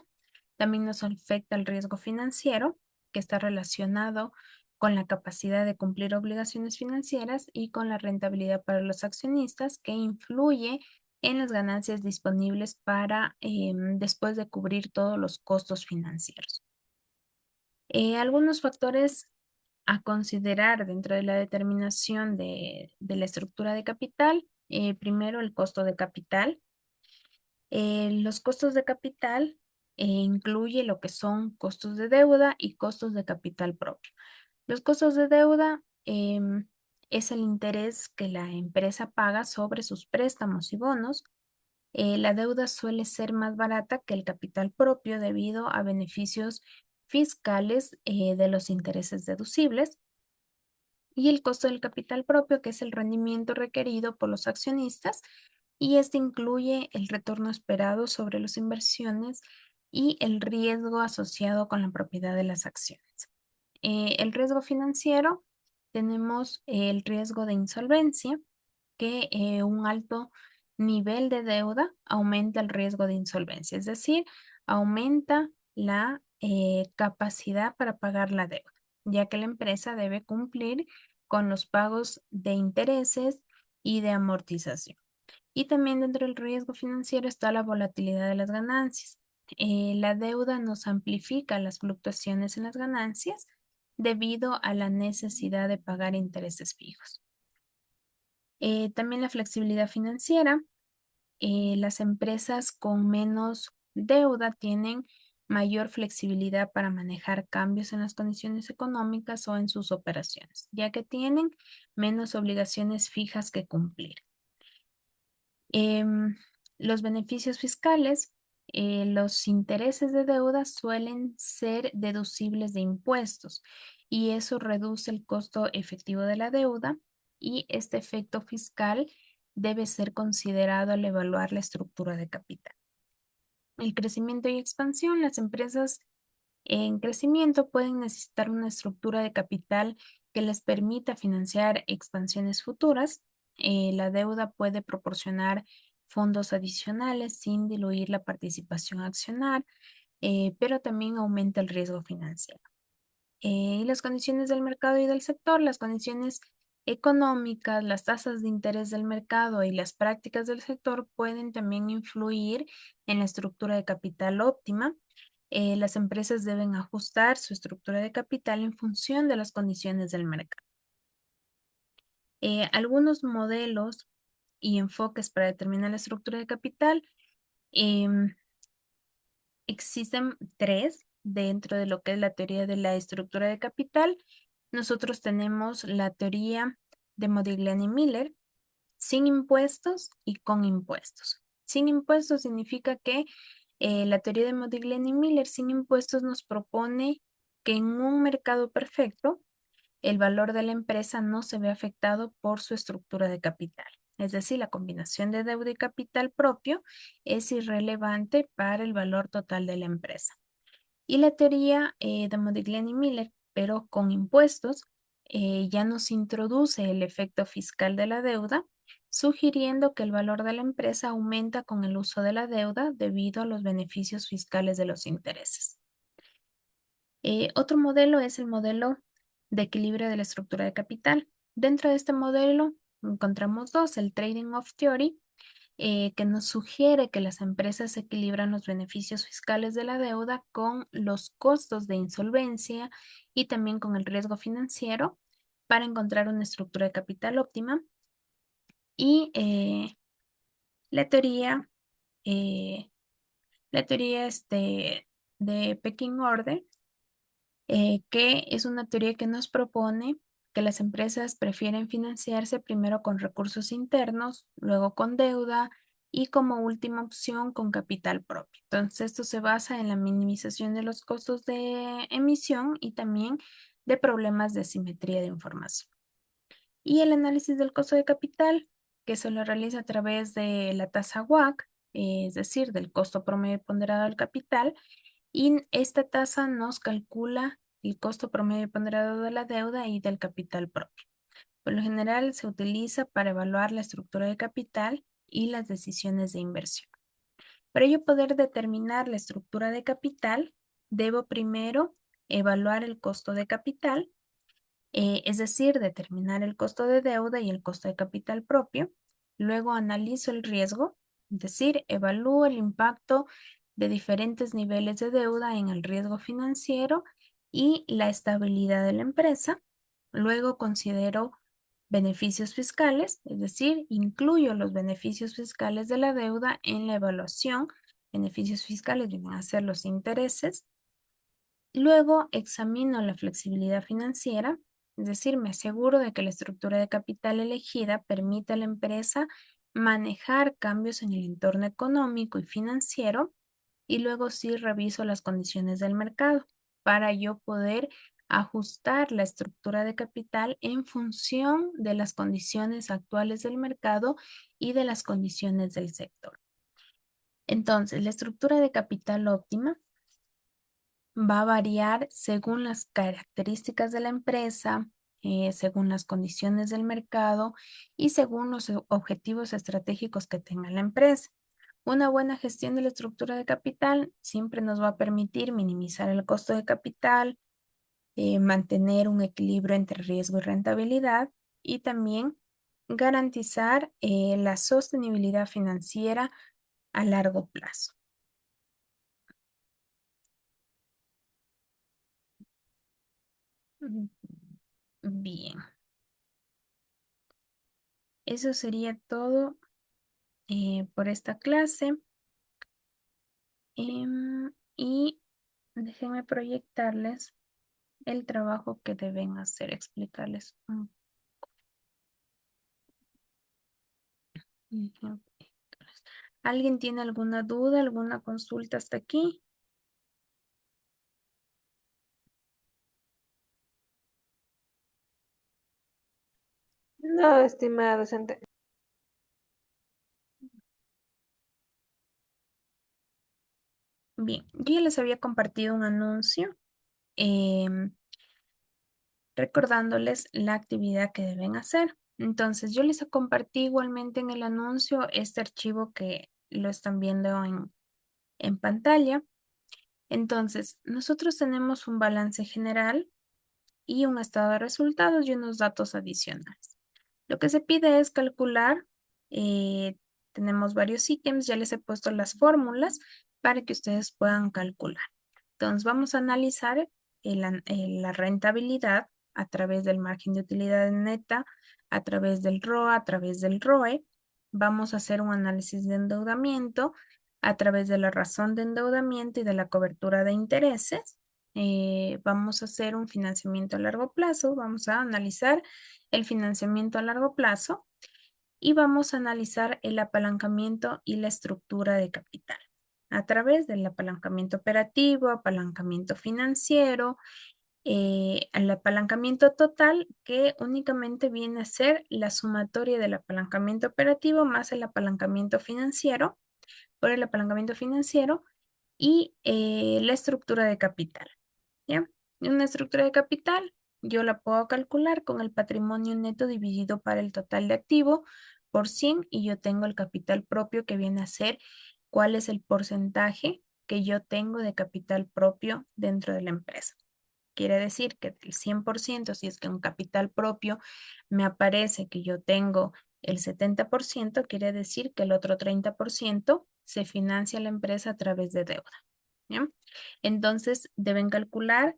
También nos afecta el riesgo financiero, que está relacionado con la capacidad de cumplir obligaciones financieras y con la rentabilidad para los accionistas, que influye en las ganancias disponibles para después de cubrir todos los costos financieros. Algunos factores a considerar dentro de la determinación de la estructura de capital. Primero, el costo de capital. Los costos de capital incluye lo que son costos de deuda y costos de capital propio. Los costos de deuda es el interés que la empresa paga sobre sus préstamos y bonos. La deuda suele ser más barata que el capital propio debido a beneficios fiscales de los intereses deducibles y el costo del capital propio, que es el rendimiento requerido por los accionistas, y este incluye el retorno esperado sobre las inversiones y el riesgo asociado con la propiedad de las acciones. El riesgo financiero, tenemos el riesgo de insolvencia, que un alto nivel de deuda aumenta el riesgo de insolvencia, es decir, aumenta la capacidad para pagar la deuda, ya que la empresa debe cumplir con los pagos de intereses y de amortización. Y también dentro del riesgo financiero está la volatilidad de las ganancias. La deuda nos amplifica las fluctuaciones en las ganancias debido a la necesidad de pagar intereses fijos. También la flexibilidad financiera. Las empresas con menos deuda tienen mayor flexibilidad para manejar cambios en las condiciones económicas o en sus operaciones, ya que tienen menos obligaciones fijas que cumplir. Los beneficios fiscales los intereses de deuda suelen ser deducibles de impuestos y eso reduce el costo efectivo de la deuda y este efecto fiscal debe ser considerado al evaluar la estructura de capital. El crecimiento y expansión, las empresas en crecimiento pueden necesitar una estructura de capital que les permita financiar expansiones futuras. La deuda puede proporcionar fondos adicionales sin diluir la participación accionar, pero también aumenta el riesgo financiero. Y las condiciones del mercado y del sector, las condiciones económicas, las tasas de interés del mercado y las prácticas del sector pueden también influir en la estructura de capital óptima. Las empresas deben ajustar su estructura de capital en función de las condiciones del mercado. Algunos modelos y enfoques para determinar la estructura de capital. em, Existen tres dentro de lo que es la teoría de la estructura de capital. Nosotros tenemos la teoría de Modigliani Miller, sin impuestos y con impuestos. Sin impuestos significa que la teoría de Modigliani Miller sin impuestos nos propone que en un mercado perfecto, el valor de la empresa no se ve afectado por su estructura de capital. Es decir, la combinación de deuda y capital propio es irrelevante para el valor total de la empresa. Y la teoría de Modigliani Miller, pero con impuestos, ya nos introduce el efecto fiscal de la deuda, sugiriendo que el valor de la empresa aumenta con el uso de la deuda debido a los beneficios fiscales de los intereses. Otro modelo es el modelo de equilibrio de la estructura de capital. Dentro de este modelo encontramos dos, el Trading Off Theory, que nos sugiere que las empresas equilibran los beneficios fiscales de la deuda con los costos de insolvencia y también con el riesgo financiero para encontrar una estructura de capital óptima. Y la teoría, eh, la teoría de Pecking Order, que es una teoría que nos propone que las empresas prefieren financiarse primero con recursos internos, luego con deuda y como última opción con capital propio. Entonces, esto se basa en la minimización de los costos de emisión y también de problemas de simetría de información. Y el análisis del costo de capital, que se lo realiza a través de la tasa WACC, es decir, del costo promedio ponderado del capital, y esta tasa nos calcula el costo promedio ponderado de la deuda y del capital propio. Por lo general se utiliza para evaluar la estructura de capital y las decisiones de inversión. Para yo poder determinar la estructura de capital, debo primero evaluar el costo de capital, es decir, determinar el costo de deuda y el costo de capital propio. Luego analizo el riesgo, es decir, evalúo el impacto de diferentes niveles de deuda en el riesgo financiero y la estabilidad de la empresa. Luego considero beneficios fiscales, es decir, incluyo los beneficios fiscales de la deuda en la evaluación. Beneficios fiscales vienen a ser los intereses. Luego examino la flexibilidad financiera, es decir, me aseguro de que la estructura de capital elegida permite a la empresa manejar cambios en el entorno económico y financiero y luego sí reviso las condiciones del mercado para yo poder ajustar la estructura de capital en función de las condiciones actuales del mercado y de las condiciones del sector. Entonces, la estructura de capital óptima va a variar según las características de la empresa, según las condiciones del mercado y según los objetivos estratégicos que tenga la empresa. Una buena gestión de la estructura de capital siempre nos va a permitir minimizar el costo de capital, mantener un equilibrio entre riesgo y rentabilidad y también garantizar la sostenibilidad financiera a largo plazo. Mm, Bien, eso sería todo por esta clase. Y déjenme proyectarles el trabajo que deben hacer, explicarles un ejemplo. ¿Alguien tiene alguna duda, alguna consulta hasta aquí? No, estimada docente. Bien, yo ya les había compartido un anuncio em, recordándoles la actividad que deben hacer. Entonces, yo les compartí igualmente en el anuncio este archivo que lo están viendo en pantalla. Entonces, nosotros tenemos un balance general y un estado de resultados y unos datos adicionales. Lo que se pide es calcular, eh, tenemos varios ítems, ya les he puesto las fórmulas para que ustedes puedan calcular. Entonces vamos a analizar la rentabilidad a través del margen de utilidad neta, a través del ROA, a través del ROE. Vamos a hacer un análisis de endeudamiento a través de la razón de endeudamiento y de la cobertura de intereses. Vamos a hacer un financiamiento a largo plazo, vamos a analizar el financiamiento a largo plazo y vamos a analizar el apalancamiento y la estructura de capital a través del apalancamiento operativo, apalancamiento financiero, el apalancamiento total que únicamente viene a ser la sumatoria del apalancamiento operativo más el apalancamiento financiero por el apalancamiento financiero y la estructura de capital. ¿Ya? Una estructura de capital, yo la puedo calcular con el patrimonio neto dividido para el total de activo por 100 y yo tengo el capital propio que viene a ser cuál es el porcentaje que yo tengo de capital propio dentro de la empresa. Quiere decir que del 100%, si es que un capital propio me aparece que yo tengo el 70%, quiere decir que el otro 30% se financia la empresa a través de deuda. ¿Ya? Entonces, deben calcular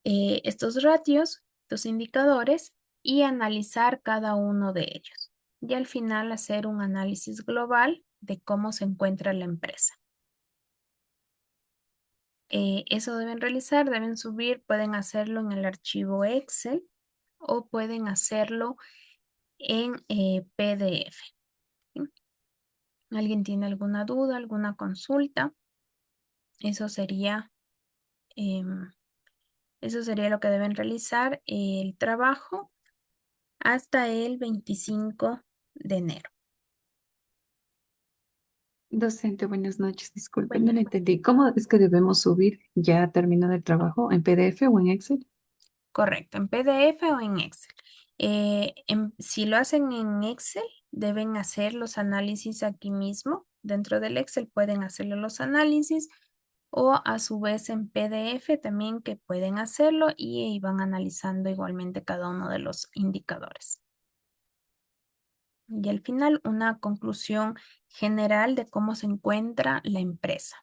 estos ratios, estos indicadores y analizar cada uno de ellos. Y al final hacer un análisis global de cómo se encuentra la empresa. Eso deben realizar, deben subir, pueden hacerlo en el archivo Excel o pueden hacerlo en PDF. ¿Sí? ¿Alguien tiene alguna duda, alguna consulta? Eso sería, em, eso sería lo que deben realizar el trabajo hasta el 25 de enero. Docente, buenas noches. Disculpe, no Bueno, le entendí. ¿Cómo es que debemos subir ya terminado el trabajo? ¿En PDF o en Excel? correcto, en PDF o en Excel. Si lo hacen en Excel, deben hacer los análisis aquí mismo. Dentro del Excel pueden hacerlo los análisis o a su vez en PDF también que pueden hacerlo y van analizando igualmente cada uno de los indicadores. Y al final una conclusión general de cómo se encuentra la empresa.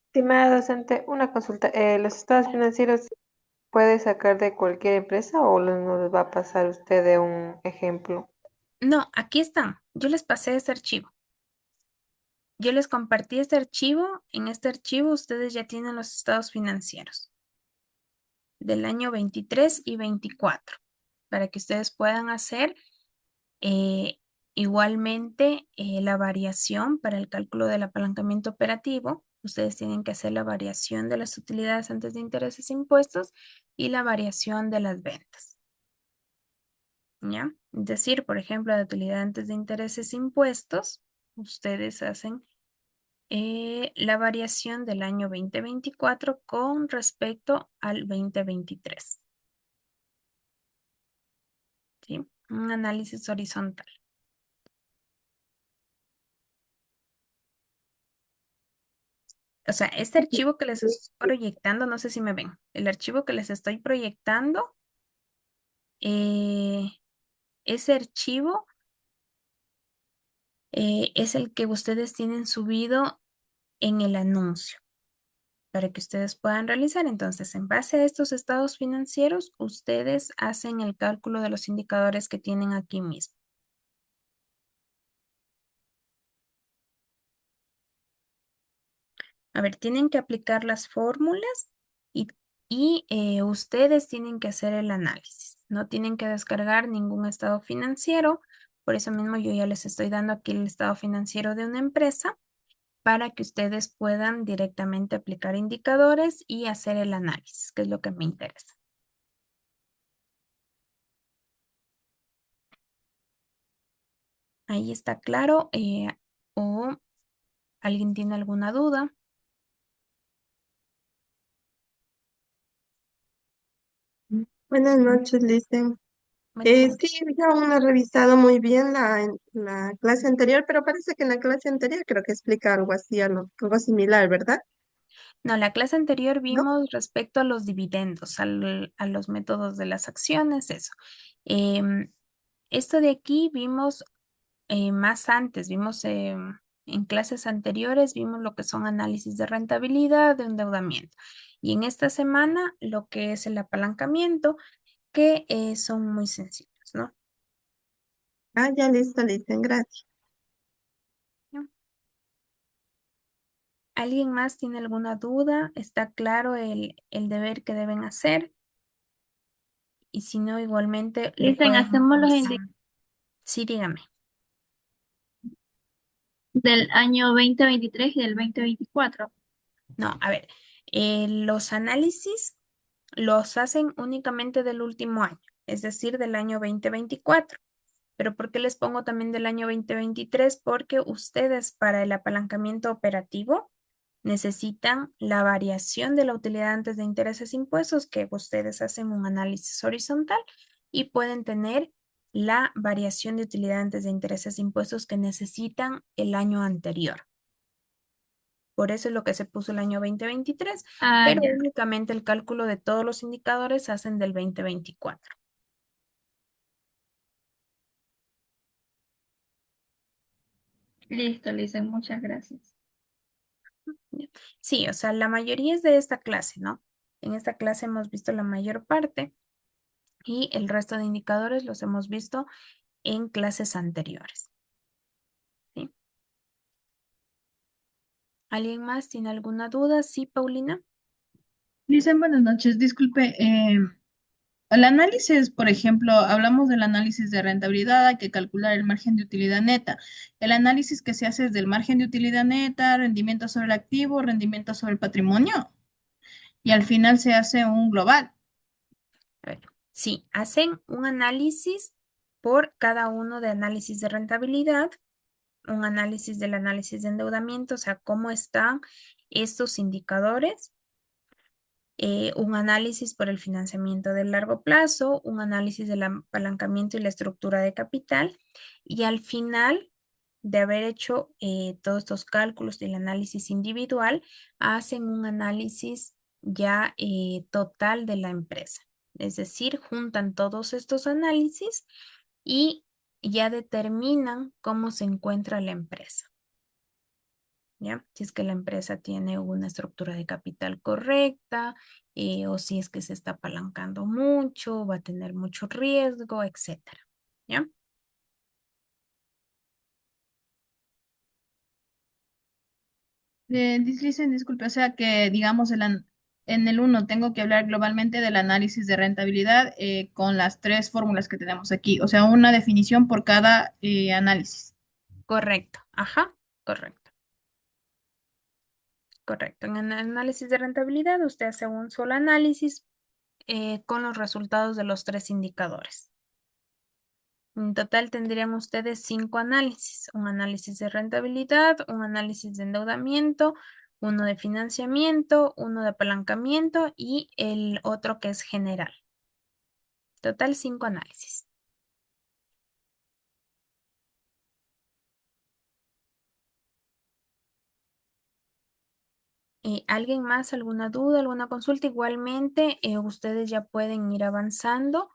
Estimada docente, una consulta. ¿Los estados financieros puede sacar de cualquier empresa o nos va a pasar usted de un ejemplo? No, aquí están. Yo les pasé este archivo. Yo les compartí este archivo. En este archivo ustedes ya tienen los estados financieros del año 23 y 24 para que ustedes puedan hacer eh, igualmente la variación para el cálculo del apalancamiento operativo. Ustedes tienen que hacer la variación de las utilidades antes de intereses e impuestos y la variación de las ventas. ¿Ya? Es decir, por ejemplo, la utilidad antes de intereses e impuestos, ustedes hacen la variación del año 2024 con respecto al 2023. ¿Sí? Un análisis horizontal. O sea, este archivo que les estoy proyectando, no sé si me ven, el archivo que les estoy proyectando, eh, ese archivo es el que ustedes tienen subido en el anuncio para que ustedes puedan realizar. Entonces, en base a estos estados financieros, ustedes hacen el cálculo de los indicadores que tienen aquí mismo. A ver, tienen que aplicar las fórmulas y y ustedes tienen que hacer el análisis. No tienen que descargar ningún estado financiero. Por eso mismo yo ya les estoy dando aquí el estado financiero de una empresa para que ustedes puedan directamente aplicar indicadores y hacer el análisis, que es lo que me interesa. Ahí está claro. ¿O alguien tiene alguna duda? Buenas noches, Listen. Buenas noches. Sí, ya aún he revisado muy bien la clase anterior, pero parece que en la clase anterior creo que explica algo así, algo similar, ¿verdad? No, la clase anterior ¿No? vimos respecto a los dividendos, a los métodos de las acciones, eso. Em, Esto de aquí vimos más antes, vimos en clases anteriores, vimos lo que son análisis de rentabilidad, de endeudamiento. Y en esta semana lo que es el apalancamiento, que son muy sencillos, ¿no? Ah, ya listo, Listen, gracias. ¿Ya? ¿Alguien más tiene alguna duda? ¿Está claro el deber que deben hacer? Y si no, igualmente lo Dicen, pueden hacemos los revisar. Sí, dígame. del año 2023 y del 2024. No, a ver, los análisis los hacen únicamente del último año, es decir, del año 2024. Pero ¿por qué les pongo también del año 2023? Porque ustedes para el apalancamiento operativo necesitan la variación de la utilidad antes de intereses e impuestos, que ustedes hacen un análisis horizontal y pueden tener la variación de utilidad antes de intereses e impuestos que necesitan el año anterior. Por eso es lo que se puso el año 2023, Ah, pero ya. únicamente el cálculo de todos los indicadores hacen del 2024. Listo, dicen, muchas gracias. ¿Ya? Sí, o sea, la mayoría es de esta clase, ¿no? En esta clase hemos visto la mayor parte y el resto de indicadores los hemos visto en clases anteriores. ¿Sí? ¿Alguien más tiene alguna duda? Sí, Paulina. Dicen, buenas noches, disculpe, el análisis, por ejemplo, hablamos del análisis de rentabilidad, hay que calcular el margen de utilidad neta. El análisis que se hace es del margen de utilidad neta, rendimiento sobre el activo, rendimiento sobre el patrimonio, y al final se hace un global. A ver, sí, hacen un análisis por cada uno de análisis de rentabilidad, un análisis del análisis de endeudamiento, o sea, cómo están estos indicadores, un análisis por el financiamiento de largo plazo, un análisis del apalancamiento y la estructura de capital, y al final de haber hecho todos estos cálculos del análisis individual, hacen un análisis ya total de la empresa. Es decir, juntan todos estos análisis y ya determinan cómo se encuentra la empresa. ¿Ya? Si es que la empresa tiene una estructura de capital correcta, o si es que se está apalancando mucho, va a tener mucho riesgo, etcétera. ¿Ya? Dicen, disculpe, o sea que, digamos, en el uno tengo que hablar globalmente del análisis de rentabilidad con las tres fórmulas que tenemos aquí, o sea, una definición por cada análisis. Correcto. Ajá, correcto. Correcto. En el análisis de rentabilidad, usted hace un solo análisis con los resultados de los tres indicadores. En total tendrían ustedes 5 análisis, un análisis de rentabilidad, un análisis de endeudamiento, uno de financiamiento, uno de apalancamiento y el otro que es general. Total 5 análisis. ¿Alguien más? ¿Alguna duda? ¿Alguna consulta? Igualmente, ustedes ya pueden ir avanzando.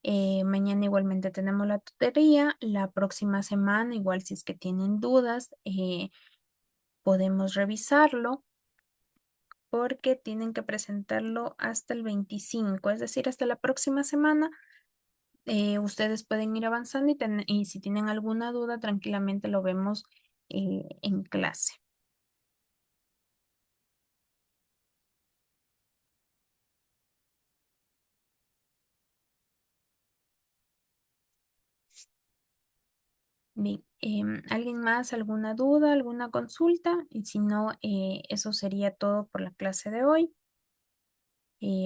Mañana igualmente tenemos la tutoría. La próxima semana, igual si es que tienen dudas, podemos revisarlo porque tienen que presentarlo hasta el 25, es decir, hasta la próxima semana. Ustedes pueden ir avanzando y si tienen alguna duda, tranquilamente lo vemos en clase. Bien, ¿alguien más, alguna duda, alguna consulta? Y si no, eso sería todo por la clase de hoy.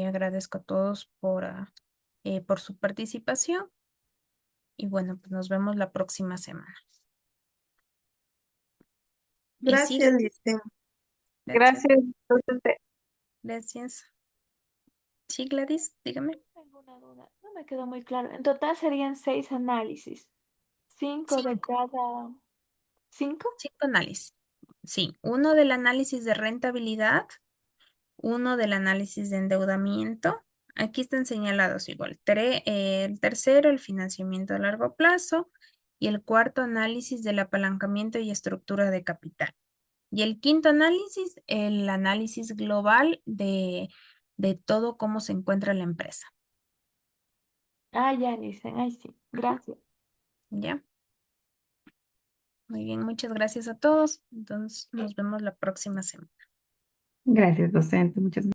Agradezco a todos por su participación y bueno, pues nos vemos la próxima semana. Sí, Gracias, Licen. gracias. Gracias, docente. Gracias. Sí, Gladys, dígame. Tengo una duda, no me quedó muy claro. En total serían 6 análisis, 5 de Cinco, cada. ¿Cinco? 5 análisis. Sí, uno del análisis de rentabilidad, uno del análisis de endeudamiento. Aquí están señalados igual. El tercero, el financiamiento a largo plazo. Y el cuarto análisis del apalancamiento y estructura de capital. Y el quinto análisis, el análisis global de todo cómo se encuentra la empresa. Ah, ya dicen, ay sí, gracias. ¿Ya? Muy bien, muchas gracias a todos. Entonces, nos vemos la próxima semana. Gracias, docente. Muchas gracias.